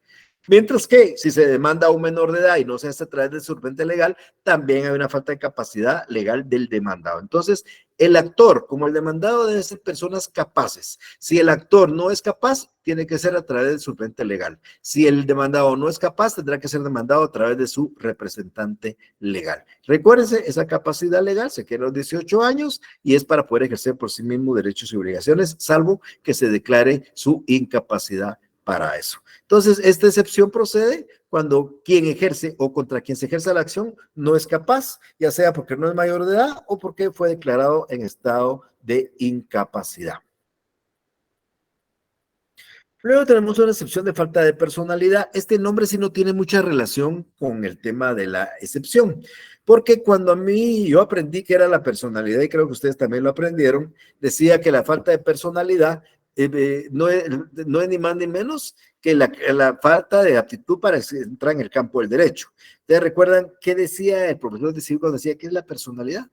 Mientras que si se demanda a un menor de edad y no se hace a través del representante legal, también hay una falta de capacidad legal del demandado. Entonces, el actor como el demandado deben ser personas capaces. Si el actor no es capaz, tiene que ser a través del representante legal. Si el demandado no es capaz, tendrá que ser demandado a través de su representante legal. Recuérdense, esa capacidad legal se quiere a los 18 años y es para poder ejercer por sí mismo derechos y obligaciones, salvo que se declare su incapacidad para eso. Entonces, esta excepción procede cuando quien ejerce o contra quien se ejerce la acción no es capaz, ya sea porque no es mayor de edad o porque fue declarado en estado de incapacidad. Luego tenemos una excepción de falta de personalidad. Este nombre sí no tiene mucha relación con el tema de la excepción, porque cuando yo aprendí que era la personalidad, y creo que ustedes también lo aprendieron, decía que la falta de personalidad no es ni más ni menos que la falta de aptitud para entrar en el campo del derecho. ¿Ustedes recuerdan qué decía el profesor de civil cuando decía qué es la personalidad?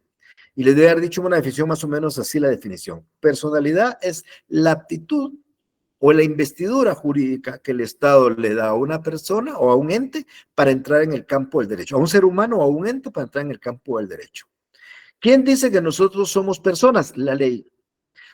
Y les debe haber dicho una definición más o menos así la definición. Personalidad es la aptitud o la investidura jurídica que el Estado le da a una persona o a un ente para entrar en el campo del derecho, a un ser humano o a un ente para entrar en el campo del derecho. ¿Quién dice que nosotros somos personas? La ley.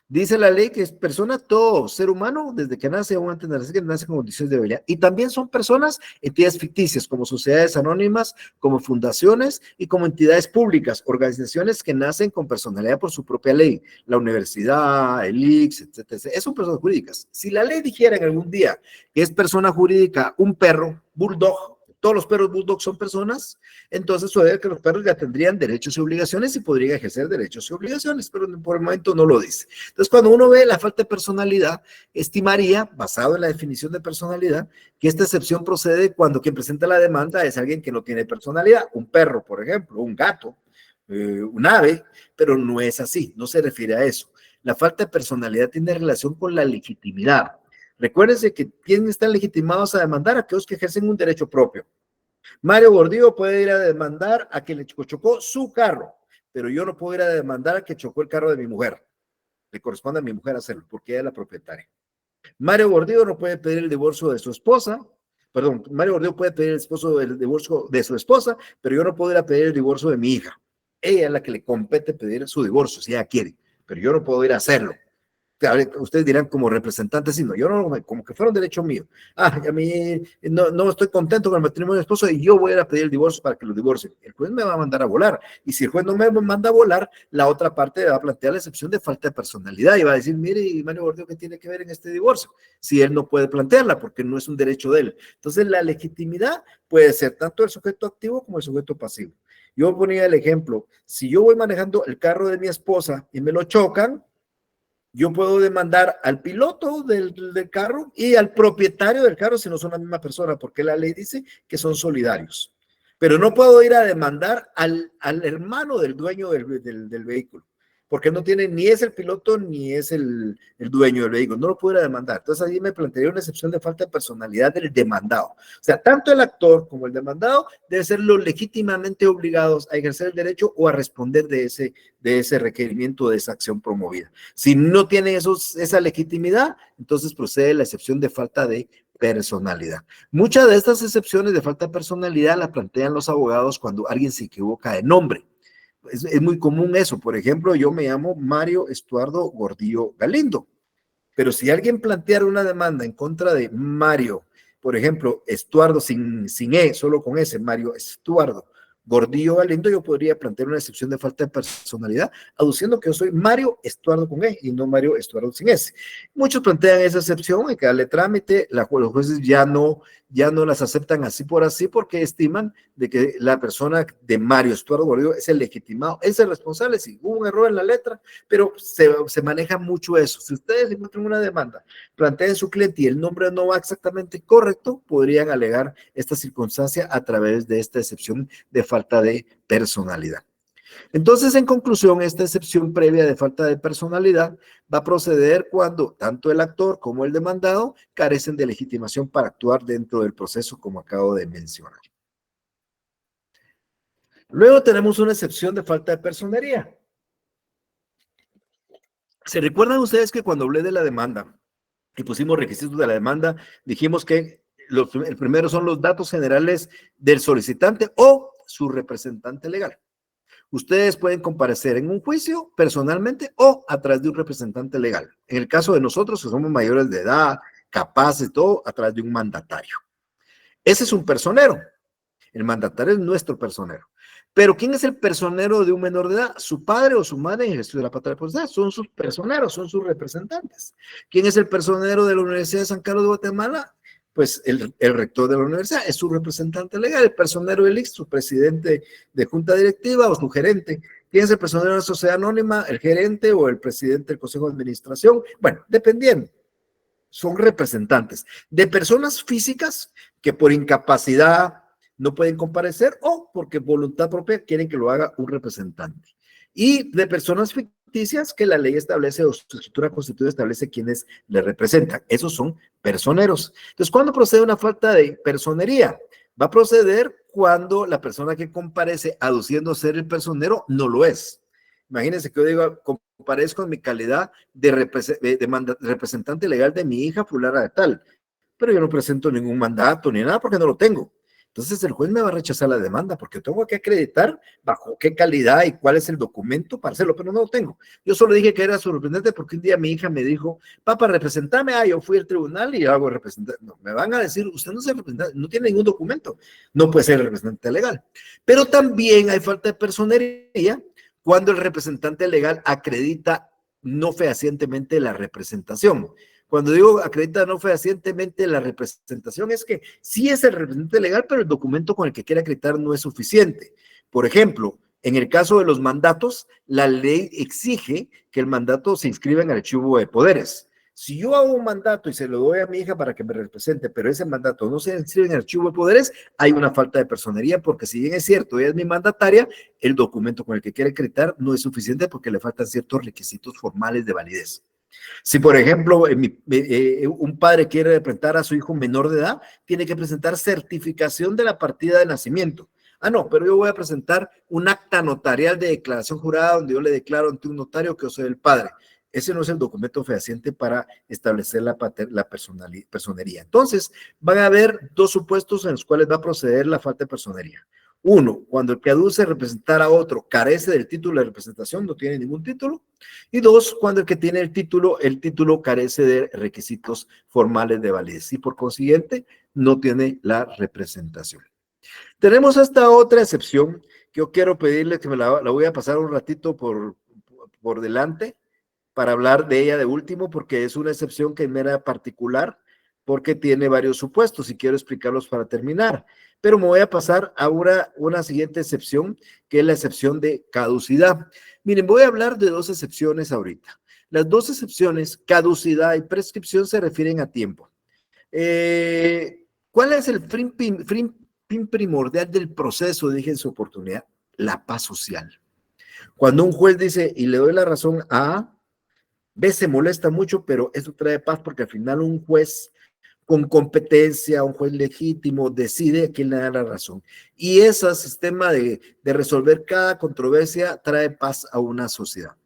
Dice la ley que es persona todo ser humano desde que nace o antes de nacer, que nace con condiciones de debilidad. Y también son personas, entidades ficticias, como sociedades anónimas, como fundaciones y como entidades públicas, organizaciones que nacen con personalidad por su propia ley. La universidad, el ICS, etcétera. Son personas jurídicas. Si la ley dijera en algún día que es persona jurídica un perro, bulldog, todos los perros bulldog son personas, entonces sucede que los perros ya tendrían derechos y obligaciones y podrían ejercer derechos y obligaciones, pero por el momento no lo dice. Entonces, cuando uno ve la falta de personalidad, estimaría, basado en la definición de personalidad, que esta excepción procede cuando quien presenta la demanda es alguien que no tiene personalidad, un perro, por ejemplo, un gato, un ave, pero no es así, no se refiere a eso. La falta de personalidad tiene relación con la legitimidad. Recuérdense que ¿quiénes están legitimados a demandar? Aquellos que ejercen un derecho propio. Mario Gordillo puede ir a demandar a quien le chocó su carro, pero yo no puedo ir a demandar a que chocó el carro de mi mujer. Le corresponde a mi mujer hacerlo, porque ella es la propietaria. Mario Gordillo no puede pedir el divorcio de su esposa, perdón, Mario Gordillo puede pedir el divorcio de su esposa, pero yo no puedo ir a pedir el divorcio de mi hija. Ella es la que le compete pedir su divorcio, si ella quiere, pero yo no puedo ir a hacerlo. Ustedes dirán como representantes, sino yo no, como que fuera un derecho mío. A mí no estoy contento con el matrimonio de mi esposo y yo voy a ir a pedir el divorcio para que lo divorcien. El juez me va a mandar a volar. Y si el juez no me manda a volar, la otra parte va a plantear la excepción de falta de personalidad y va a decir, mire, Mario Gordillo, ¿qué tiene que ver en este divorcio? Si él no puede plantearla porque no es un derecho de él. Entonces, la legitimidad puede ser tanto el sujeto activo como el sujeto pasivo. Yo ponía el ejemplo, si yo voy manejando el carro de mi esposa y me lo chocan, Yo puedo demandar al piloto del carro y al propietario del carro si no son la misma persona, porque la ley dice que son solidarios. Pero no puedo ir a demandar al hermano del dueño del vehículo, porque no tiene, ni es el piloto ni es el dueño del vehículo, no lo puedo ir a demandar. Entonces ahí me plantearía una excepción de falta de personalidad del demandado. O sea, tanto el actor como el demandado deben ser los legítimamente obligados a ejercer el derecho o a responder de ese requerimiento, de esa acción promovida. Si no tienen esa legitimidad, entonces procede la excepción de falta de personalidad. Muchas de estas excepciones de falta de personalidad las plantean los abogados cuando alguien se equivoca de nombre. Es muy común eso. Por ejemplo, yo me llamo Mario Estuardo Gordillo Galindo, pero si alguien planteara una demanda en contra de Mario, por ejemplo, Estuardo sin E, solo con S, Mario Estuardo Gordillo Galindo, yo podría plantear una excepción de falta de personalidad, aduciendo que yo soy Mario Estuardo con E y no Mario Estuardo sin S. Muchos plantean esa excepción, hay que darle trámite, los jueces ya no las aceptan así por así porque estiman de que la persona de Mario Estuardo Gordillo es el legitimado, es el responsable, si hubo un error en la letra, pero se maneja mucho eso. Si ustedes encuentran una demanda, plantean su cliente y el nombre no va exactamente correcto, podrían alegar esta circunstancia a través de esta excepción de falta de personalidad. Entonces, en conclusión, esta excepción previa de falta de personalidad va a proceder cuando tanto el actor como el demandado carecen de legitimación para actuar dentro del proceso, como acabo de mencionar. Luego tenemos una excepción de falta de personería. ¿Se recuerdan ustedes que cuando hablé de la demanda y pusimos requisitos de la demanda, dijimos que el primero son los datos generales del solicitante o su representante legal? Ustedes pueden comparecer en un juicio personalmente o a través de un representante legal. En el caso de nosotros, que somos mayores de edad, capaces, todo, a través de un mandatario. Ese es un personero. El mandatario es nuestro personero. Pero ¿quién es el personero de un menor de edad? Su padre o su madre en el ejercicio de la patria potestad. Son sus personeros, son sus representantes. ¿Quién es el personero de la Universidad de San Carlos de Guatemala? Pues el rector de la universidad es su representante legal, el personero del ICS, su presidente de junta directiva o su gerente. ¿Quién es el personero de la sociedad anónima? El gerente o el presidente del consejo de administración. Bueno, dependiendo. Son representantes de personas físicas que por incapacidad no pueden comparecer o porque voluntad propia quieren que lo haga un representante. Y de personas ficticias que la ley establece o su estructura constitutiva establece quienes le representan. Esos son personeros. Entonces, ¿cuándo procede una falta de personería? Va a proceder cuando la persona que comparece aduciendo ser el personero no lo es. Imagínense que yo digo, comparezco en mi calidad de representante legal de mi hija fulana de tal, pero yo no presento ningún mandato ni nada porque no lo tengo. Entonces el juez me va a rechazar la demanda porque tengo que acreditar bajo qué calidad y cuál es el documento para hacerlo, pero no lo tengo. Yo solo dije que era su representante porque un día mi hija me dijo, papá, representame. Yo fui al tribunal y hago representante. No, me van a decir, usted no es el representante, no tiene ningún documento, no puede ser el representante legal. Pero también hay falta de personería cuando el representante legal acredita no fehacientemente la representación. Cuando digo acredita no fehacientemente la representación, es que sí es el representante legal, pero el documento con el que quiere acreditar no es suficiente. Por ejemplo, en el caso de los mandatos, la ley exige que el mandato se inscriba en el archivo de poderes. Si yo hago un mandato y se lo doy a mi hija para que me represente, pero ese mandato no se inscribe en el archivo de poderes, hay una falta de personería, porque si bien es cierto, ella es mi mandataria, el documento con el que quiere acreditar no es suficiente porque le faltan ciertos requisitos formales de validez. Si, por ejemplo, un padre quiere representar a su hijo menor de edad, tiene que presentar certificación de la partida de nacimiento. No, pero yo voy a presentar un acta notarial de declaración jurada donde yo le declaro ante un notario que yo soy el padre. Ese no es el documento fehaciente para establecer la personería. Entonces, van a haber dos supuestos en los cuales va a proceder la falta de personería. Uno, cuando el que aduce representar a otro carece del título de representación, no tiene ningún título. Y dos, cuando el que tiene el título carece de requisitos formales de validez y por consiguiente no tiene la representación. Tenemos esta otra excepción que yo quiero pedirle que me la voy a pasar un ratito por delante para hablar de ella de último, porque es una excepción que es mera particular, porque tiene varios supuestos y quiero explicarlos para terminar. Pero me voy a pasar a una siguiente excepción, que es la excepción de caducidad. Miren, voy a hablar de dos excepciones ahorita. Las dos excepciones, caducidad y prescripción, se refieren a tiempo. ¿Cuál es el fin primordial del proceso de su oportunidad? La paz social. Cuando un juez dice, y le doy la razón a A, B se molesta mucho, pero eso trae paz porque al final un juez con competencia, un juez legítimo, decide a quién le da la razón. Y ese sistema de resolver cada controversia trae paz a una sociedad.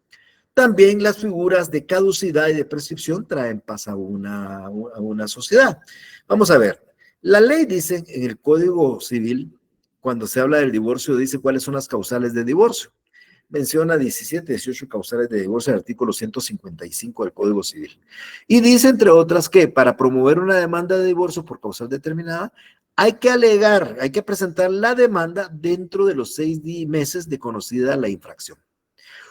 También las figuras de caducidad y de prescripción traen paz a una sociedad. Vamos a ver, la ley dice en el Código Civil, cuando se habla del divorcio, dice cuáles son las causales de divorcio. Menciona 17, 18 causales de divorcio, el artículo 155 del Código Civil. Y dice, entre otras, que para promover una demanda de divorcio por causal determinada, hay que alegar, hay que presentar la demanda dentro de los 6 meses de conocida la infracción.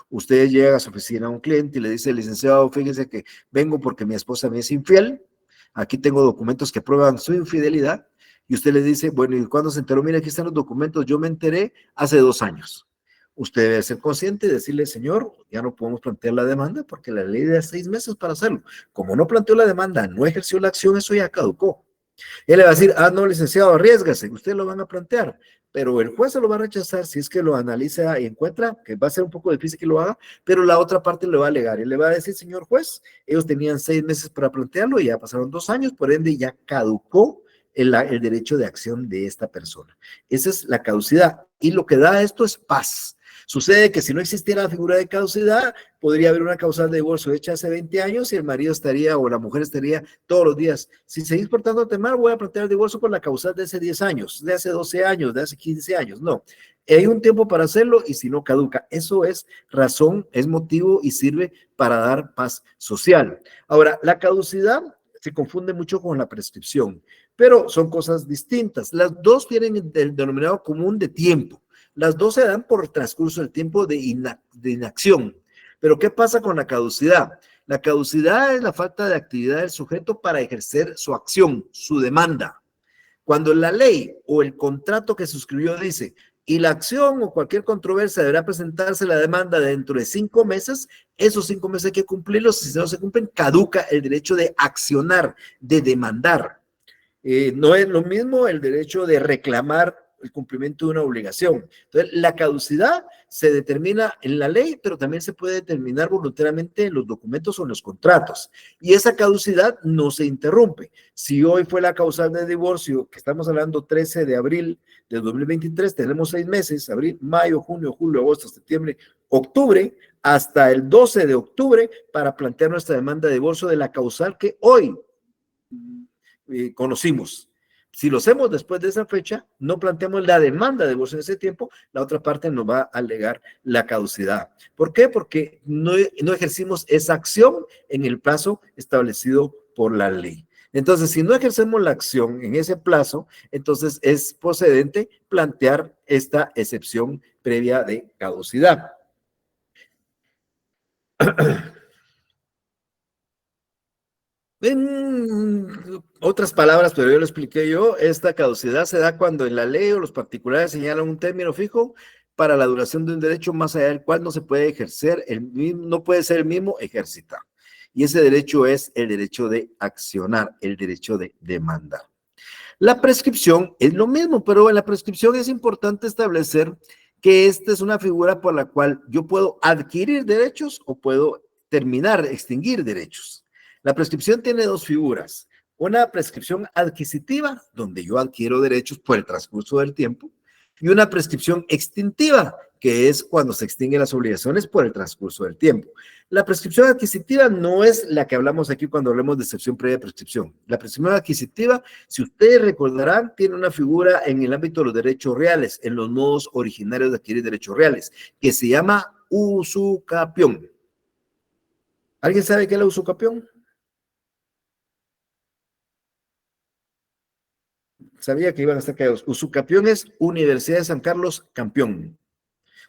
Usted llega a su oficina a un cliente y le dice, licenciado, fíjese que vengo porque mi esposa me es infiel, aquí tengo documentos que prueban su infidelidad, y usted le dice, bueno, ¿y cuándo se enteró? Mira, aquí están los documentos, yo me enteré hace 2 años. Usted debe ser consciente y decirle, señor, ya no podemos plantear la demanda porque la ley da 6 meses para hacerlo. Como no planteó la demanda, no ejerció la acción, eso ya caducó. Él le va a decir, no, licenciado, arriésgase, usted lo van a plantear, pero el juez se lo va a rechazar si es que lo analiza y encuentra que va a ser un poco difícil que lo haga, pero la otra parte le va a alegar y le va a decir, señor juez, ellos tenían 6 meses para plantearlo y ya pasaron 2 años, por ende ya caducó el derecho de acción de esta persona. Esa es la caducidad y lo que da esto es paz. Sucede que si no existiera la figura de caducidad, podría haber una causal de divorcio hecha hace 20 años y el marido estaría o la mujer estaría todos los días. Si seguís portándote mal, voy a plantear el divorcio con la causal de hace 10 años, de hace 12 años, de hace 15 años. No, hay un tiempo para hacerlo y si no caduca. Eso es razón, es motivo y sirve para dar paz social. Ahora, la caducidad se confunde mucho con la prescripción, pero son cosas distintas. Las dos tienen el denominador común de tiempo. Las dos se dan por transcurso del tiempo de inacción. Pero ¿qué pasa con la caducidad? La caducidad es la falta de actividad del sujeto para ejercer su acción, su demanda. Cuando la ley o el contrato que suscribió dice, y la acción o cualquier controversia deberá presentarse la demanda dentro de 5 meses, esos 5 meses hay que cumplirlos, si no se cumplen, caduca el derecho de accionar, de demandar. No es lo mismo el derecho de reclamar el cumplimiento de una obligación. Entonces, la caducidad se determina en la ley, pero también se puede determinar voluntariamente en los documentos o en los contratos. Y esa caducidad no se interrumpe. Si hoy fue la causal de divorcio, que estamos hablando 13 de abril de 2023, tenemos 6 meses, abril, mayo, junio, julio, agosto, septiembre, octubre, hasta el 12 de octubre, para plantear nuestra demanda de divorcio de la causal que hoy conocimos. Si lo hacemos después de esa fecha, no planteamos la demanda de divorcio en ese tiempo, la otra parte nos va a alegar la caducidad. ¿Por qué? Porque no ejercimos esa acción en el plazo establecido por la ley. Entonces, si no ejercemos la acción en ese plazo, entonces es procedente plantear esta excepción previa de caducidad. En otras palabras, pero yo lo expliqué yo, esta caducidad se da cuando en la ley o los particulares señalan un término fijo para la duración de un derecho más allá del cual no se puede ejercer, no puede ser el mismo ejercitado. Y ese derecho es el derecho de accionar, el derecho de demandar. La prescripción es lo mismo, pero en la prescripción es importante establecer que esta es una figura por la cual yo puedo adquirir derechos o puedo terminar, extinguir derechos. La prescripción tiene 2 figuras. Una prescripción adquisitiva, donde yo adquiero derechos por el transcurso del tiempo, y una prescripción extintiva, que es cuando se extinguen las obligaciones por el transcurso del tiempo. La prescripción adquisitiva no es la que hablamos aquí cuando hablamos de excepción previa de prescripción. La prescripción adquisitiva, si ustedes recordarán, tiene una figura en el ámbito de los derechos reales, en los modos originarios de adquirir derechos reales, que se llama usucapión. ¿Alguien sabe qué es la usucapión? Sabía que iban a estar callados. Usucapión es Universidad de San Carlos campeón.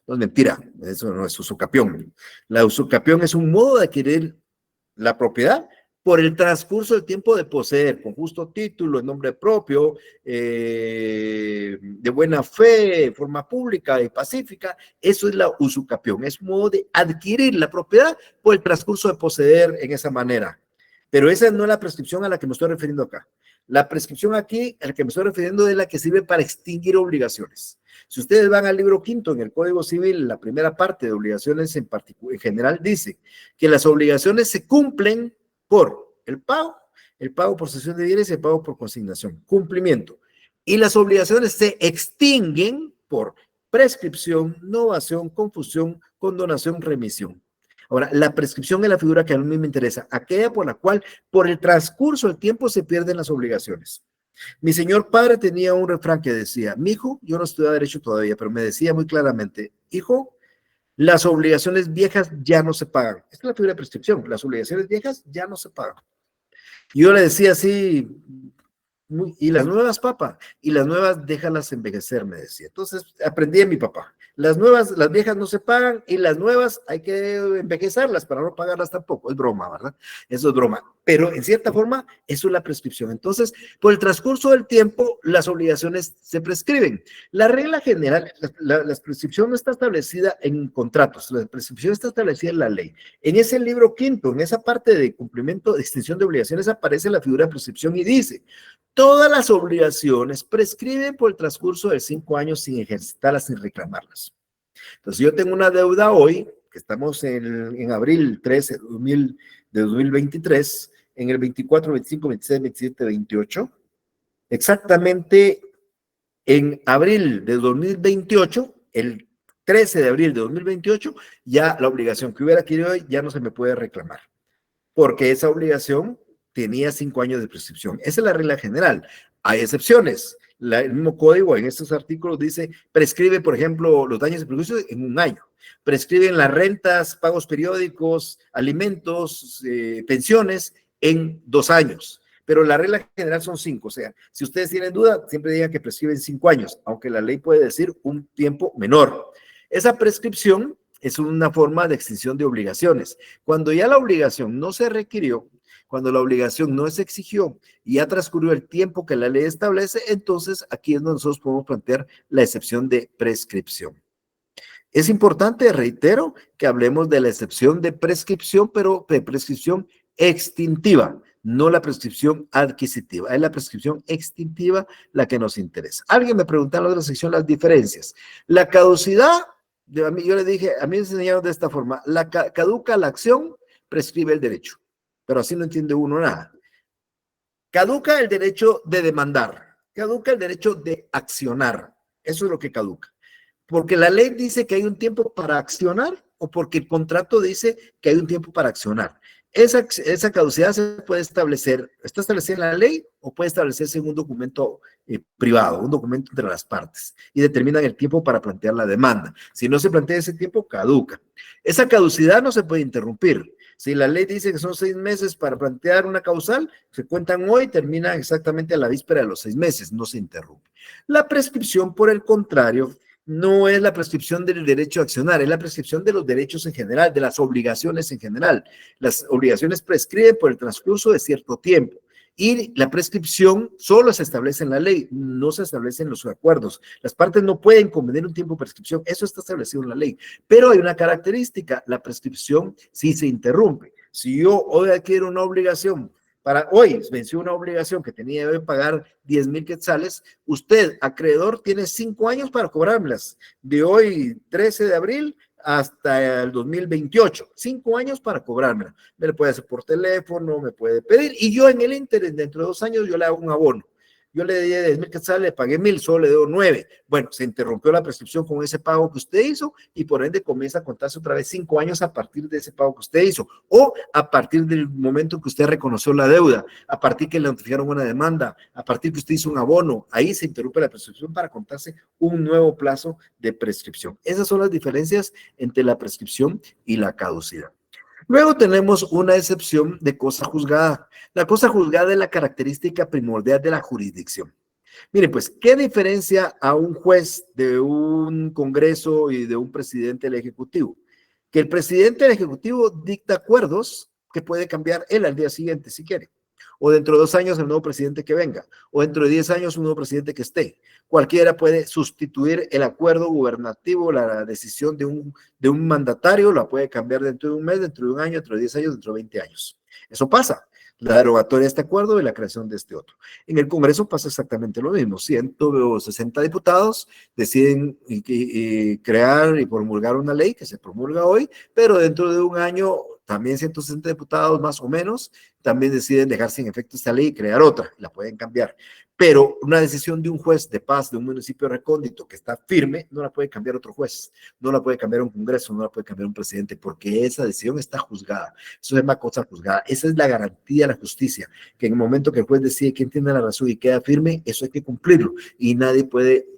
No es mentira, eso no es usucapión. La usucapión es un modo de adquirir la propiedad por el transcurso del tiempo de poseer, con justo título, en nombre propio, de buena fe, en forma pública y pacífica. Eso es la usucapión, es un modo de adquirir la propiedad por el transcurso de poseer en esa manera. Pero esa no es la prescripción a la que me estoy refiriendo acá. La prescripción aquí, a la que me estoy refiriendo, es la que sirve para extinguir obligaciones. Si ustedes van al libro quinto en el Código Civil, la primera parte de obligaciones en general dice que las obligaciones se cumplen por el pago por cesión de bienes y el pago por consignación, cumplimiento. Y las obligaciones se extinguen por prescripción, novación, confusión, condonación, remisión. Ahora, la prescripción es la figura que a mí me interesa, aquella por la cual por el transcurso del tiempo se pierden las obligaciones. Mi señor padre tenía un refrán que decía, mi hijo, yo no estudiaba derecho todavía, pero me decía muy claramente, hijo, las obligaciones viejas ya no se pagan. Esta es la figura de prescripción, las obligaciones viejas ya no se pagan. Y yo le decía así, y las nuevas, papá, y las nuevas déjalas envejecer, me decía. Entonces aprendí de mi papá. Las nuevas, las viejas no se pagan y las nuevas hay que envejecerlas para no pagarlas tampoco. Es broma, ¿verdad? Eso es broma. Pero en cierta forma, eso es la prescripción. Entonces, por el transcurso del tiempo, las obligaciones se prescriben. La regla general, la prescripción no está establecida en contratos, la prescripción está establecida en la ley. En ese libro quinto, en esa parte de cumplimiento de extinción de obligaciones, aparece la figura de prescripción y dice, todas las obligaciones prescriben por el transcurso de 5 años sin ejercitarlas, sin reclamarlas. Entonces, yo tengo una deuda hoy, que estamos en abril 13 de 2023, en el 24, 25, 26, 27, 28, exactamente en abril de 2028, el 13 de abril de 2028, ya la obligación que hubiera adquirido hoy ya no se me puede reclamar, porque esa obligación tenía 5 años de prescripción. Esa es la regla general. Hay excepciones. El mismo código en estos artículos dice, prescribe, por ejemplo, los daños y perjuicios en 1 año. Prescriben las rentas, pagos periódicos, alimentos, pensiones en 2 años. Pero la regla general son 5. O sea, si ustedes tienen duda, siempre digan que prescriben 5 años, aunque la ley puede decir un tiempo menor. Esa prescripción es una forma de extinción de obligaciones. Cuando ya la obligación no se requirió, cuando la obligación no se exigió y ya transcurrió el tiempo que la ley establece, entonces aquí es donde nosotros podemos plantear la excepción de prescripción. Es importante, reitero, que hablemos de la excepción de prescripción, pero de prescripción extintiva, no la prescripción adquisitiva. Es la prescripción extintiva la que nos interesa. Alguien me preguntó en la otra sección las diferencias. La caducidad, yo le dije, a mí me enseñaron de esta forma, caduca la acción, prescribe el derecho. Pero así no entiende uno nada. Caduca el derecho de demandar, caduca el derecho de accionar. Eso es lo que caduca. Porque la ley dice que hay un tiempo para accionar o porque el contrato dice que hay un tiempo para accionar. Esa caducidad se puede establecer, está establecida en la ley o puede establecerse en un documento privado, un documento entre las partes y determinan el tiempo para plantear la demanda. Si no se plantea ese tiempo, caduca. Esa caducidad no se puede interrumpir. Si la ley dice que son 6 meses para plantear una causal, se cuentan hoy, termina exactamente a la víspera de los 6 meses, no se interrumpe. La prescripción, por el contrario, no es la prescripción del derecho a accionar, es la prescripción de los derechos en general, de las obligaciones en general. Las obligaciones prescriben por el transcurso de cierto tiempo. Y la prescripción solo se establece en la ley, no se establece en los acuerdos. Las partes no pueden convenir un tiempo de prescripción, eso está establecido en la ley. Pero hay una característica, la prescripción sí se interrumpe. Si yo hoy adquiero una obligación, hoy venció una obligación que tenía de pagar 10,000 quetzales, usted, acreedor, tiene 5 años para cobrármelas, de hoy 13 de abril hasta el 2028, 5 años para cobrármela. Me lo puede hacer por teléfono, me puede pedir, y yo en el interés, dentro de 2 años, yo le hago un abono. Yo le di 10,000 quetzales, le pagué 1,000, solo le debo 9. Bueno, se interrumpió la prescripción con ese pago que usted hizo y por ende comienza a contarse otra vez 5 años a partir de ese pago que usted hizo o a partir del momento que usted reconoció la deuda, a partir que le notificaron una demanda, a partir que usted hizo un abono. Ahí se interrumpe la prescripción para contarse un nuevo plazo de prescripción. Esas son las diferencias entre la prescripción y la caducidad. Luego tenemos una excepción de cosa juzgada. La cosa juzgada es la característica primordial de la jurisdicción. Miren, pues, ¿qué diferencia a un juez de un Congreso y de un presidente del Ejecutivo? Que el presidente del Ejecutivo dicta acuerdos que puede cambiar él al día siguiente si quiere. O dentro de 2 años el nuevo presidente que venga, o dentro de 10 años un nuevo presidente que esté. Cualquiera puede sustituir el acuerdo gubernativo, la decisión de un mandatario, la puede cambiar dentro de un mes, dentro de un año, dentro de 10 años, dentro de 20 años. Eso pasa, la derogatoria de este acuerdo y la creación de este otro. En el Congreso pasa exactamente lo mismo, 160 diputados deciden crear y promulgar una ley que se promulga hoy, pero dentro de un año también 160 diputados más o menos también deciden dejar sin efecto esta ley y crear otra, la pueden cambiar. Pero una decisión de un juez de paz de un municipio recóndito que está firme, no la puede cambiar otro juez, no la puede cambiar un Congreso, no la puede cambiar un presidente, porque esa decisión está juzgada. Eso es una cosa juzgada. Esa es la garantía de la justicia, que en el momento que el juez decide quién tiene la razón y queda firme, eso hay que cumplirlo y nadie puede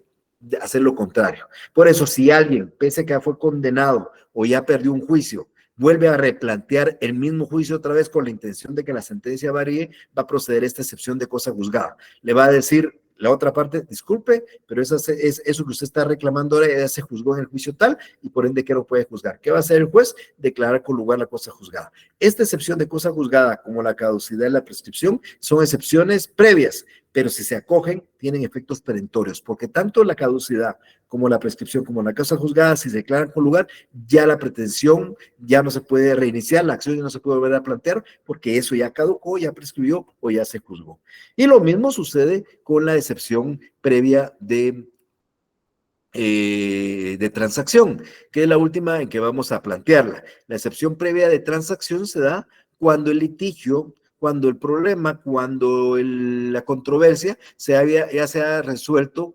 hacer lo contrario. Por eso, si alguien, pese a que fue condenado o ya perdió un juicio, vuelve a replantear el mismo juicio otra vez con la intención de que la sentencia varíe, va a proceder a esta excepción de cosa juzgada. Le va a decir la otra parte, disculpe, pero eso que usted está reclamando ahora ya se juzgó en el juicio tal y por ende que no puede juzgar. ¿Qué va a hacer el juez? Declarar con lugar la cosa juzgada. Esta excepción de cosa juzgada, como la caducidad y la prescripción, son excepciones previas, pero si se acogen, tienen efectos perentorios, porque tanto la caducidad como la prescripción, como la causa juzgada, si se declaran con lugar, ya la pretensión ya no se puede reiniciar, la acción ya no se puede volver a plantear, porque eso ya caducó, ya prescribió o ya se juzgó. Y lo mismo sucede con la excepción previa de transacción, que es la última en que vamos a plantearla. La excepción previa de transacción se da cuando el litigio, cuando el problema, cuando la controversia ya se ha resuelto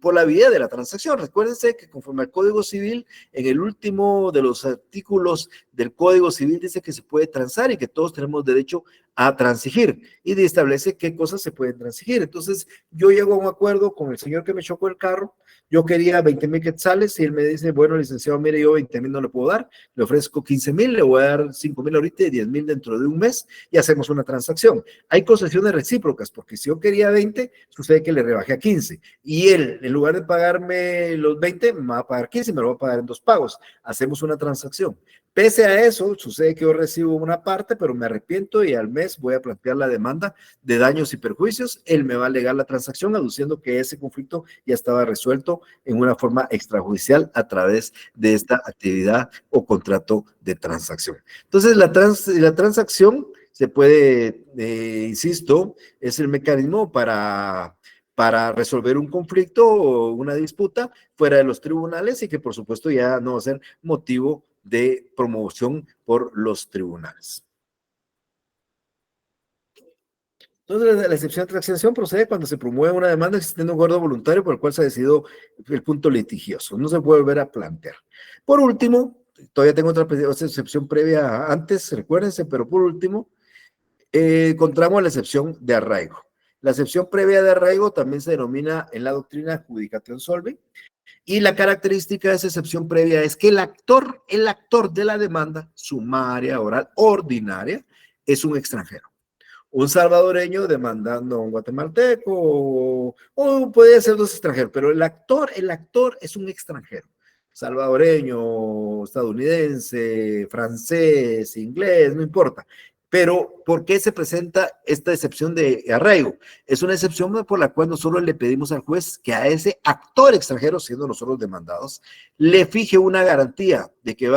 por la vía de la transacción. Recuérdense que conforme al Código Civil, en el último de los artículos del Código Civil dice que se puede transar y que todos tenemos derecho a transigir y establece qué cosas se pueden transigir. Entonces, yo llego a un acuerdo con el señor que me chocó el carro. Yo quería 20,000 quetzales y él me dice, bueno, licenciado, mire, yo 20,000 no le puedo dar, le ofrezco 15,000, le voy a dar 5,000 ahorita y 10,000 dentro de un mes y hacemos una transacción. Hay concesiones recíprocas, porque si yo quería 20, sucede que le rebajé a 15 y él, en lugar de pagarme los 20, me va a pagar 15 y me lo va a pagar en 2 pagos. Hacemos una transacción. Pese a eso, sucede que yo recibo una parte, pero me arrepiento y al mes voy a plantear la demanda de daños y perjuicios. Él me va a alegar la transacción aduciendo que ese conflicto ya estaba resuelto en una forma extrajudicial a través de esta actividad o contrato de transacción. Entonces, la transacción se puede, insisto, es el mecanismo para resolver un conflicto o una disputa fuera de los tribunales y que por supuesto ya no va a ser motivo de promoción por los tribunales. Entonces, la excepción de transacción procede cuando se promueve una demanda existiendo un acuerdo voluntario por el cual se ha decidido el punto litigioso. No se puede volver a plantear. Por último, todavía tengo otra excepción previa antes, recuérdense, pero por último, encontramos la excepción de arraigo. La excepción previa de arraigo también se denomina en la doctrina judicación solvi, y la característica de esa excepción previa es que el actor de la demanda sumaria, oral, ordinaria, es un extranjero. Un salvadoreño demandando a un guatemalteco o puede ser 2 extranjeros, pero el actor es un extranjero. Salvadoreño, estadounidense, francés, inglés, no importa. Pero, ¿por qué se presenta esta excepción de arraigo? Es una excepción por la cual nosotros le pedimos al juez que a ese actor extranjero, siendo nosotros demandados, le fije una garantía de que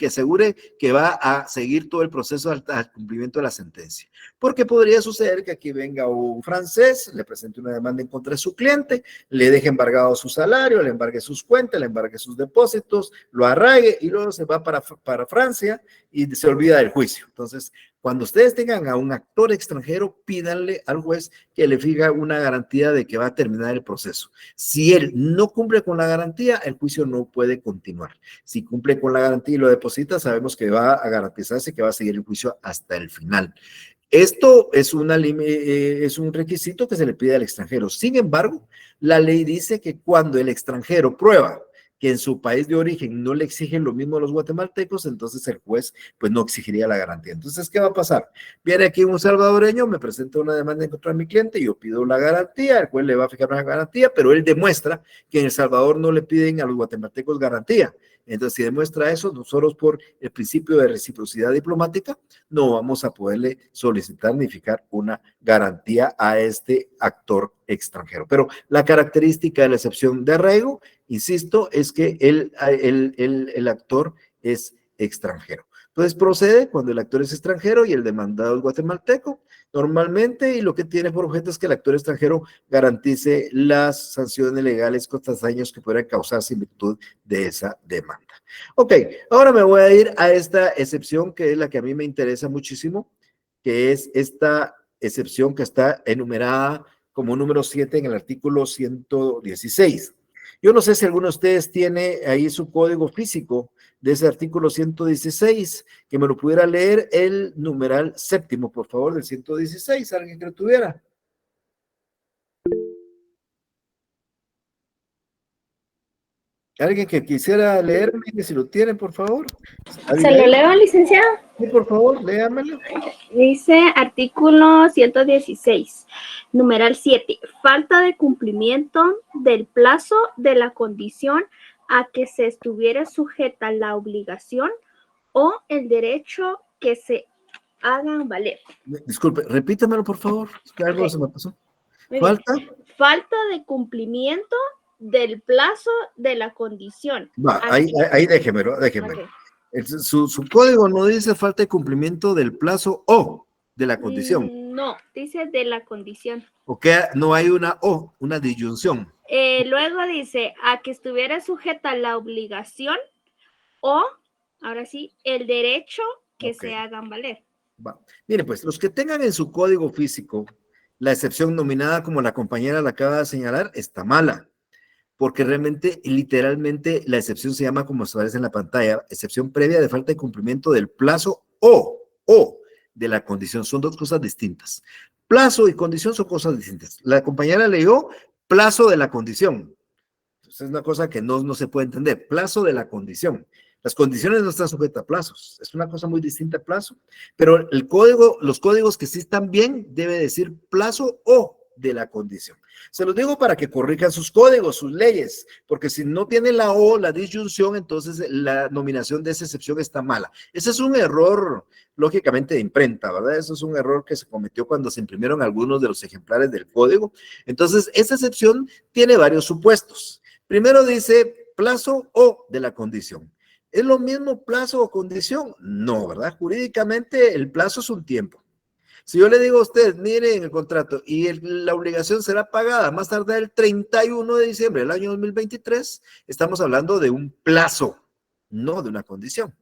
asegure que va a seguir todo el proceso al cumplimiento de la sentencia. Porque podría suceder que aquí venga un francés, le presente una demanda en contra de su cliente, le deje embargado su salario, le embargue sus cuentas, le embargue sus depósitos, lo arraigue y luego se va para Francia y se olvida del juicio. Entonces, cuando ustedes tengan a un actor extranjero, pídanle al juez que le fije una garantía de que va a terminar el proceso. Si él no cumple con la garantía, el juicio no puede continuar. Si cumple con la garantía y lo deposita, sabemos que va a garantizarse que va a seguir el juicio hasta el final. Esto es un requisito que se le pide al extranjero. Sin embargo, la ley dice que cuando el extranjero prueba que en su país de origen no le exigen lo mismo a los guatemaltecos, entonces el juez pues no exigiría la garantía. Entonces, ¿qué va a pasar? Viene aquí un salvadoreño, me presenta una demanda en contra de mi cliente, yo pido la garantía, el juez le va a fijar una garantía, pero él demuestra que en El Salvador no le piden a los guatemaltecos garantía, Entonces, si demuestra eso, nosotros por el principio de reciprocidad diplomática no vamos a poderle solicitar ni fijar una garantía a este actor extranjero. Pero la característica de la excepción de arraigo, insisto, es que el actor es extranjero. Entonces procede cuando el actor es extranjero y el demandado es guatemalteco, normalmente, y lo que tiene por objeto es que el actor extranjero garantice las sanciones legales contra daños que podrían causarse en virtud de esa demanda. Ok, ahora me voy a ir a esta excepción que es la que a mí me interesa muchísimo, que es esta excepción que está enumerada como número 7 en el artículo 116. Yo no sé si alguno de ustedes tiene ahí su código físico de ese artículo 116, que me lo pudiera leer el numeral séptimo, por favor, del 116, alguien que lo tuviera. Alguien que quisiera leerme, si lo tienen, por favor. ¿Se lo leo, licenciado? Sí, por favor, léamelo. Dice artículo 116, numeral 7, falta de cumplimiento del plazo de la condición a que se estuviera sujeta la obligación o el derecho que se hagan valer. Disculpe, repítamelo, por favor, que algo se me pasó. ¿Falta? Falta de cumplimiento del plazo de la condición. Va, ahí déjemelo. Okay. Su código no dice falta de cumplimiento del plazo o de la condición. No, dice de la condición. O que no hay una o, una disyunción. Luego dice a que estuviera sujeta la obligación o, ahora sí, el derecho que se hagan valer. Va. Mire, pues, los que tengan en su código físico la excepción nominada como la compañera la acaba de señalar, está mala. Porque realmente, literalmente, la excepción se llama, como se aparece en la pantalla, excepción previa de falta de cumplimiento del plazo o de la condición. Son dos cosas distintas. Plazo y condición son cosas distintas. La compañera leyó plazo de la condición. Entonces, es una cosa que no se puede entender. Plazo de la condición. Las condiciones no están sujetas a plazos. Es una cosa muy distinta al plazo. Pero el código, los códigos que sí están bien, debe decir plazo o de la condición. Se los digo para que corrijan sus códigos, sus leyes, porque si no tiene la o, la disyunción, entonces la nominación de esa excepción está mala. Ese es un error, lógicamente, de imprenta, ¿verdad? Eso es un error que se cometió cuando se imprimieron algunos de los ejemplares del código. Entonces, esta excepción tiene varios supuestos. Primero dice plazo o de la condición. ¿Es lo mismo plazo o condición? No, ¿verdad? Jurídicamente el plazo es un tiempo. Si yo le digo a usted, mire en el contrato, y la obligación será pagada más tarde el 31 de diciembre del año 2023, estamos hablando de un plazo, no de una condición.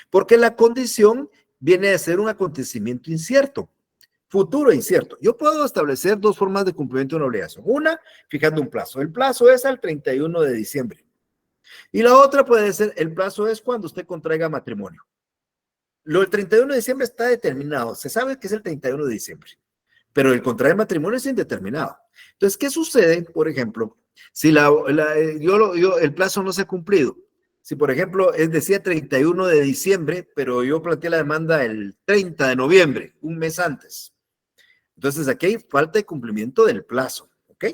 Porque la condición viene a ser un acontecimiento incierto, futuro incierto. Yo puedo establecer dos formas de cumplimiento de una obligación. Una, fijando un plazo. El plazo es al 31 de diciembre. Y la otra puede ser, el plazo es cuando usted contraiga matrimonio. Lo del 31 de diciembre está determinado, se sabe que es el 31 de diciembre, pero el contraer matrimonio es indeterminado. Entonces, ¿qué sucede, por ejemplo, si el plazo no se ha cumplido? Si, por ejemplo, decía 31 de diciembre, pero yo planteé la demanda el 30 de noviembre, un mes antes. Entonces, aquí hay falta de cumplimiento del plazo, ¿ok?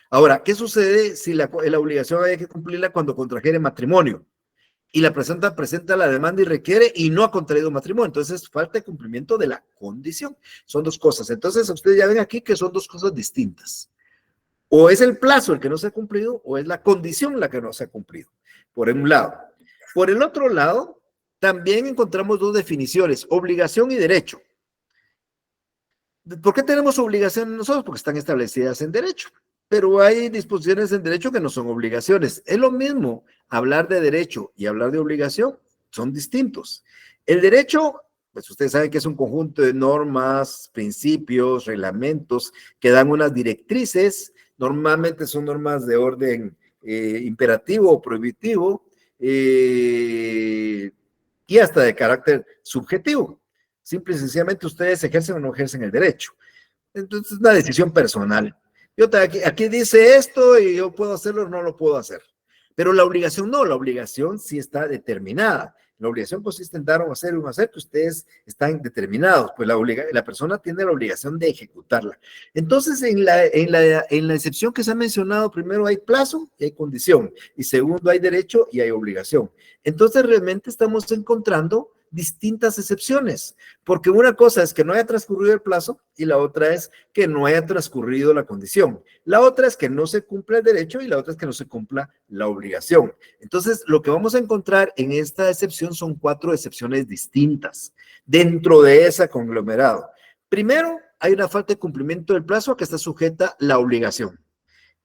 Ahora, ¿qué sucede si la obligación hay que cumplirla cuando contrajere matrimonio? Y la presenta la demanda y requiere y no ha contraído matrimonio. Entonces, falta de cumplimiento de la condición. Son dos cosas. Entonces, ustedes ya ven aquí que son dos cosas distintas. O es el plazo el que no se ha cumplido o es la condición la que no se ha cumplido. Por un lado. Por el otro lado, también encontramos dos definiciones, obligación y derecho. ¿Por qué tenemos obligaciones nosotros? Porque están establecidas en derecho. Pero hay disposiciones en derecho que no son obligaciones. Es lo mismo hablar de derecho y hablar de obligación, son distintos. El derecho, pues ustedes saben que es un conjunto de normas, principios, reglamentos que dan unas directrices, normalmente son normas de orden imperativo o prohibitivo y hasta de carácter subjetivo. Simple y sencillamente ustedes ejercen o no ejercen el derecho. Entonces es una decisión personal. Aquí dice esto y yo puedo hacerlo o no lo puedo hacer. Pero la obligación no, la obligación sí está determinada. La obligación consiste en dar o hacer un hacer que ustedes están determinados, pues la persona tiene la obligación de ejecutarla. Entonces, en la excepción que se ha mencionado, primero hay plazo y hay condición, y segundo hay derecho y hay obligación. Entonces, realmente estamos encontrando distintas excepciones, porque una cosa es que no haya transcurrido el plazo y la otra es que no haya transcurrido la condición. La otra es que no se cumpla el derecho y la otra es que no se cumpla la obligación. Entonces, lo que vamos a encontrar en esta excepción son 4 excepciones distintas dentro de ese conglomerado. Primero, hay una falta de cumplimiento del plazo a que está sujeta la obligación.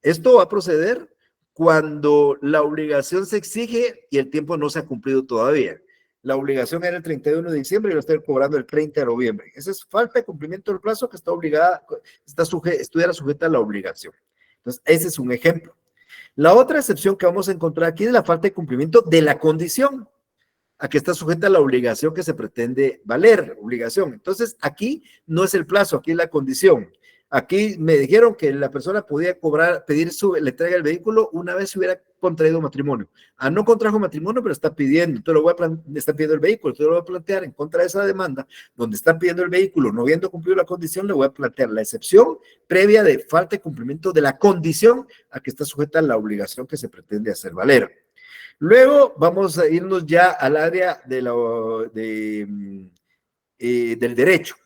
Esto va a proceder cuando la obligación se exige y el tiempo no se ha cumplido todavía. La obligación era el 31 de diciembre y lo estoy cobrando el 30 de noviembre. Esa es falta de cumplimiento del plazo que está obligada, estuviera sujeta a la obligación. Entonces, ese es un ejemplo. La otra excepción que vamos a encontrar aquí es la falta de cumplimiento de la condición, a que está sujeta a la obligación que se pretende valer, obligación. Entonces, aquí no es el plazo, aquí es la condición. Aquí me dijeron que la persona podía pedir la entrega del vehículo una vez se hubiera contraído matrimonio. No contrajo matrimonio, pero está pidiendo, está pidiendo el vehículo, entonces lo voy a plantear en contra de esa demanda, donde está pidiendo el vehículo, no habiendo cumplido la condición, le voy a plantear la excepción previa de falta de cumplimiento de la condición a que está sujeta la obligación que se pretende hacer valer. Luego vamos a irnos ya al área del derecho.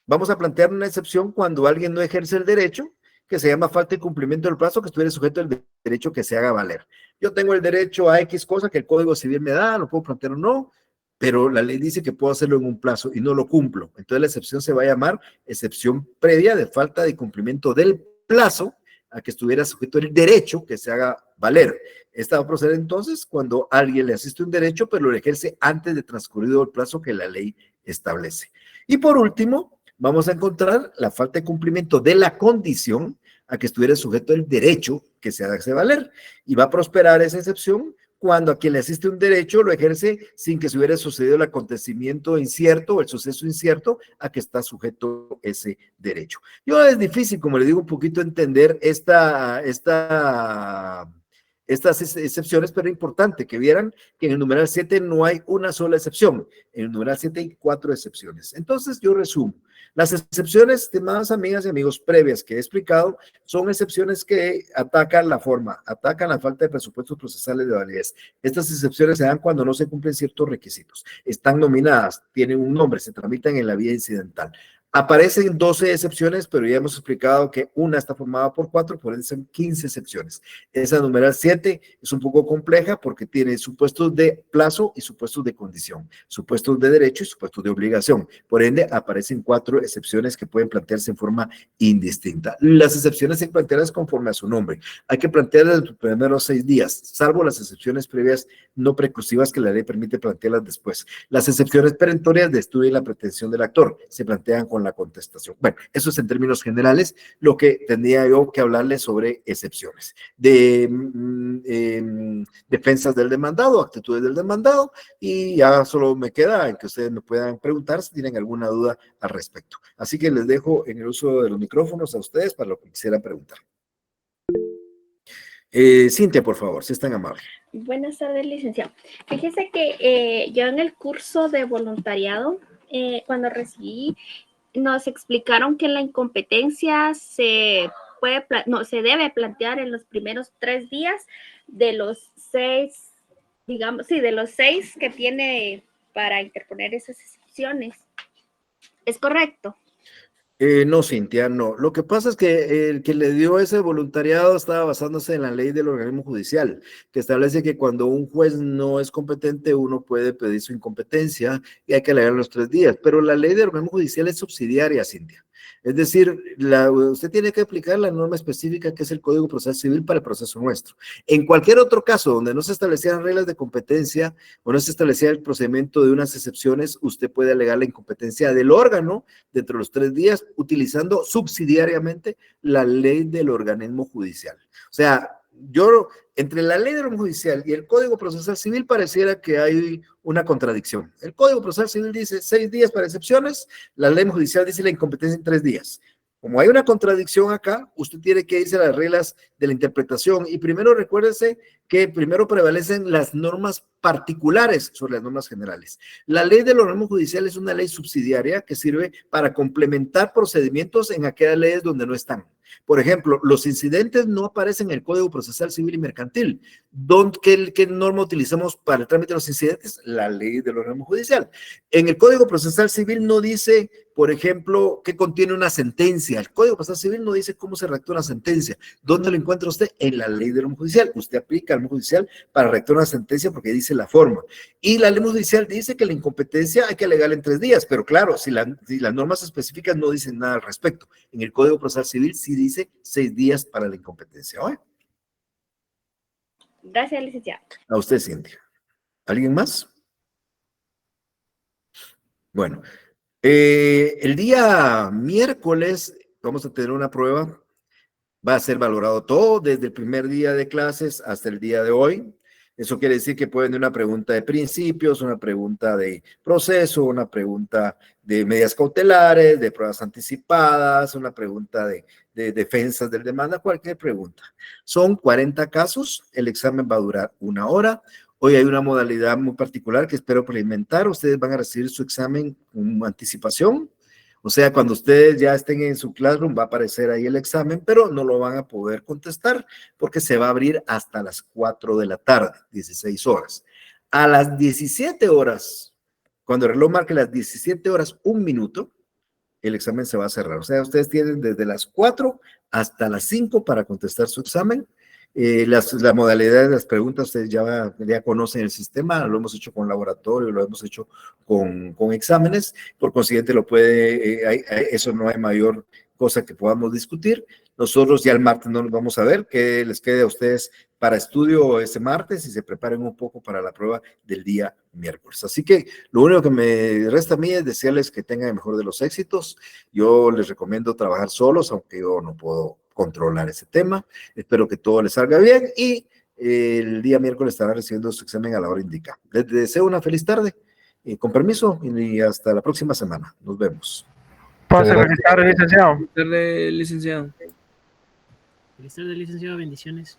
Vamos a plantear una excepción cuando alguien no ejerce el derecho, que se llama falta de cumplimiento del plazo, que estuviera sujeto al derecho que se haga valer. Yo tengo el derecho a X cosa que el Código Civil me da, lo puedo plantear o no, pero la ley dice que puedo hacerlo en un plazo y no lo cumplo. Entonces la excepción se va a llamar excepción previa de falta de cumplimiento del plazo a que estuviera sujeto el derecho que se haga valer. Esta va a proceder entonces cuando alguien le asiste un derecho, pero lo ejerce antes de transcurrido el plazo que la ley establece. Y por último, vamos a encontrar la falta de cumplimiento de la condición a que estuviera sujeto el derecho que se hace valer. Y va a prosperar esa excepción cuando a quien le asiste un derecho lo ejerce sin que se hubiera sucedido el acontecimiento incierto o el suceso incierto a que está sujeto ese derecho. Yo es difícil, como le digo, un poquito entender estas excepciones, pero es importante que vieran que en el numeral 7 no hay una sola excepción. En el numeral 7 hay 4 excepciones. Entonces, yo resumo. Las excepciones, estimadas amigas y amigos, previas que he explicado, son excepciones que atacan la forma, atacan la falta de presupuestos procesales de validez. Estas excepciones se dan cuando no se cumplen ciertos requisitos. Están nominadas, tienen un nombre, se tramitan en la vía incidental. Aparecen 12 excepciones, pero ya hemos explicado que una está formada por 4, por eso son 15 excepciones. Esa numeral 7 es un poco compleja porque tiene supuestos de plazo y supuestos de condición, supuestos de derecho y supuestos de obligación. Por ende, aparecen 4 excepciones que pueden plantearse en forma indistinta. Las excepciones se plantean conforme a su nombre. Hay que plantearlas en los primeros 6 días, salvo las excepciones previas no precursivas que la ley permite plantearlas después. Las excepciones perentorias destruyen la pretensión del actor, se plantean con la contestación. Bueno, eso es en términos generales lo que tendría yo que hablarles sobre excepciones. De defensas del demandado, actitudes del demandado, y ya solo me queda en que ustedes me puedan preguntar si tienen alguna duda al respecto. Así que les dejo en el uso de los micrófonos a ustedes para lo que quisieran preguntar. Cintia, por favor, si es tan amable. Buenas tardes, licenciado. Fíjese que yo en el curso de voluntariado, cuando recibí, nos explicaron que la incompetencia se debe plantear en los primeros 3 días de los 6, digamos, sí, de los 6 que tiene para interponer esas excepciones. ¿Es correcto? No, Cintia, no. Lo que pasa es que el que le dio ese voluntariado estaba basándose en la ley del organismo judicial, que establece que cuando un juez no es competente, uno puede pedir su incompetencia y hay que alegar los 3 días. Pero la ley del organismo judicial es subsidiaria, Cintia. Es decir, usted tiene que aplicar la norma específica que es el Código Procesal Civil para el proceso nuestro. En cualquier otro caso donde no se establecieran reglas de competencia o no se estableciera el procedimiento de unas excepciones, usted puede alegar la incompetencia del órgano dentro de los 3 días utilizando subsidiariamente la ley del organismo judicial. O sea, entre la ley del órgano judicial y el Código Procesal Civil pareciera que hay una contradicción. El Código Procesal Civil dice 6 días para excepciones, la ley judicial dice la incompetencia en 3 días. como hay una contradicción acá, usted tiene que irse a las reglas de la interpretación y primero recuérdese que primero prevalecen las normas particulares sobre las normas generales. La ley del organismo judicial es una ley subsidiaria que sirve para complementar procedimientos en aquellas leyes donde no están. Por ejemplo, los incidentes no aparecen en el Código Procesal Civil y Mercantil. ¿Qué norma utilizamos para el trámite de los incidentes? La ley del organismo judicial. En el Código Procesal Civil no dice, por ejemplo, que contiene una sentencia. El Código Procesal Civil no dice cómo se redacta una sentencia. ¿Dónde lo encuentra usted? En la ley del organismo judicial. Usted aplica al organismo judicial para redactar una sentencia porque dice la forma. Y la ley judicial dice que la incompetencia hay que alegarla en 3 días, pero claro, si las normas específicas no dicen nada al respecto. En el Código Procesal Civil sí dice 6 días para la incompetencia. ¿Oye? Gracias, licenciado. A usted, Cintia. ¿Alguien más? Bueno, el día miércoles vamos a tener una prueba. Va a ser valorado todo desde el primer día de clases hasta el día de hoy. Eso quiere decir que pueden tener una pregunta de principios, una pregunta de proceso, una pregunta de medidas cautelares, de pruebas anticipadas, una pregunta de defensas del demanda, cualquier pregunta. Son 40 casos, el examen va a durar 1 hora. Hoy hay una modalidad muy particular que espero implementar. Ustedes van a recibir su examen con anticipación. O sea, cuando ustedes ya estén en su classroom va a aparecer ahí el examen, pero no lo van a poder contestar porque se va a abrir hasta las 4 de la tarde, 16 horas. A las 17 horas, cuando el reloj marque las 17 horas, 1 minuto, el examen se va a cerrar. O sea, ustedes tienen desde las 4 hasta las 5 para contestar su examen. La modalidad de las preguntas, ustedes ya conocen el sistema, lo hemos hecho con laboratorio, lo hemos hecho con exámenes, por consiguiente eso no hay mayor cosa que podamos discutir. Nosotros ya el martes no nos vamos a ver, que les quede a ustedes para estudio ese martes y se preparen un poco para la prueba del día miércoles. Así que lo único que me resta a mí es desearles que tengan el mejor de los éxitos. Yo les recomiendo trabajar solos, aunque yo no puedo controlar ese tema. Espero que todo les salga bien y el día miércoles estarán recibiendo su examen a la hora indicada. Les deseo una feliz tarde, con permiso y hasta la próxima semana. Nos vemos. Pase, feliz tarde, licenciado. Feliz tarde, licenciado. Feliz tarde, licenciado. Bendiciones.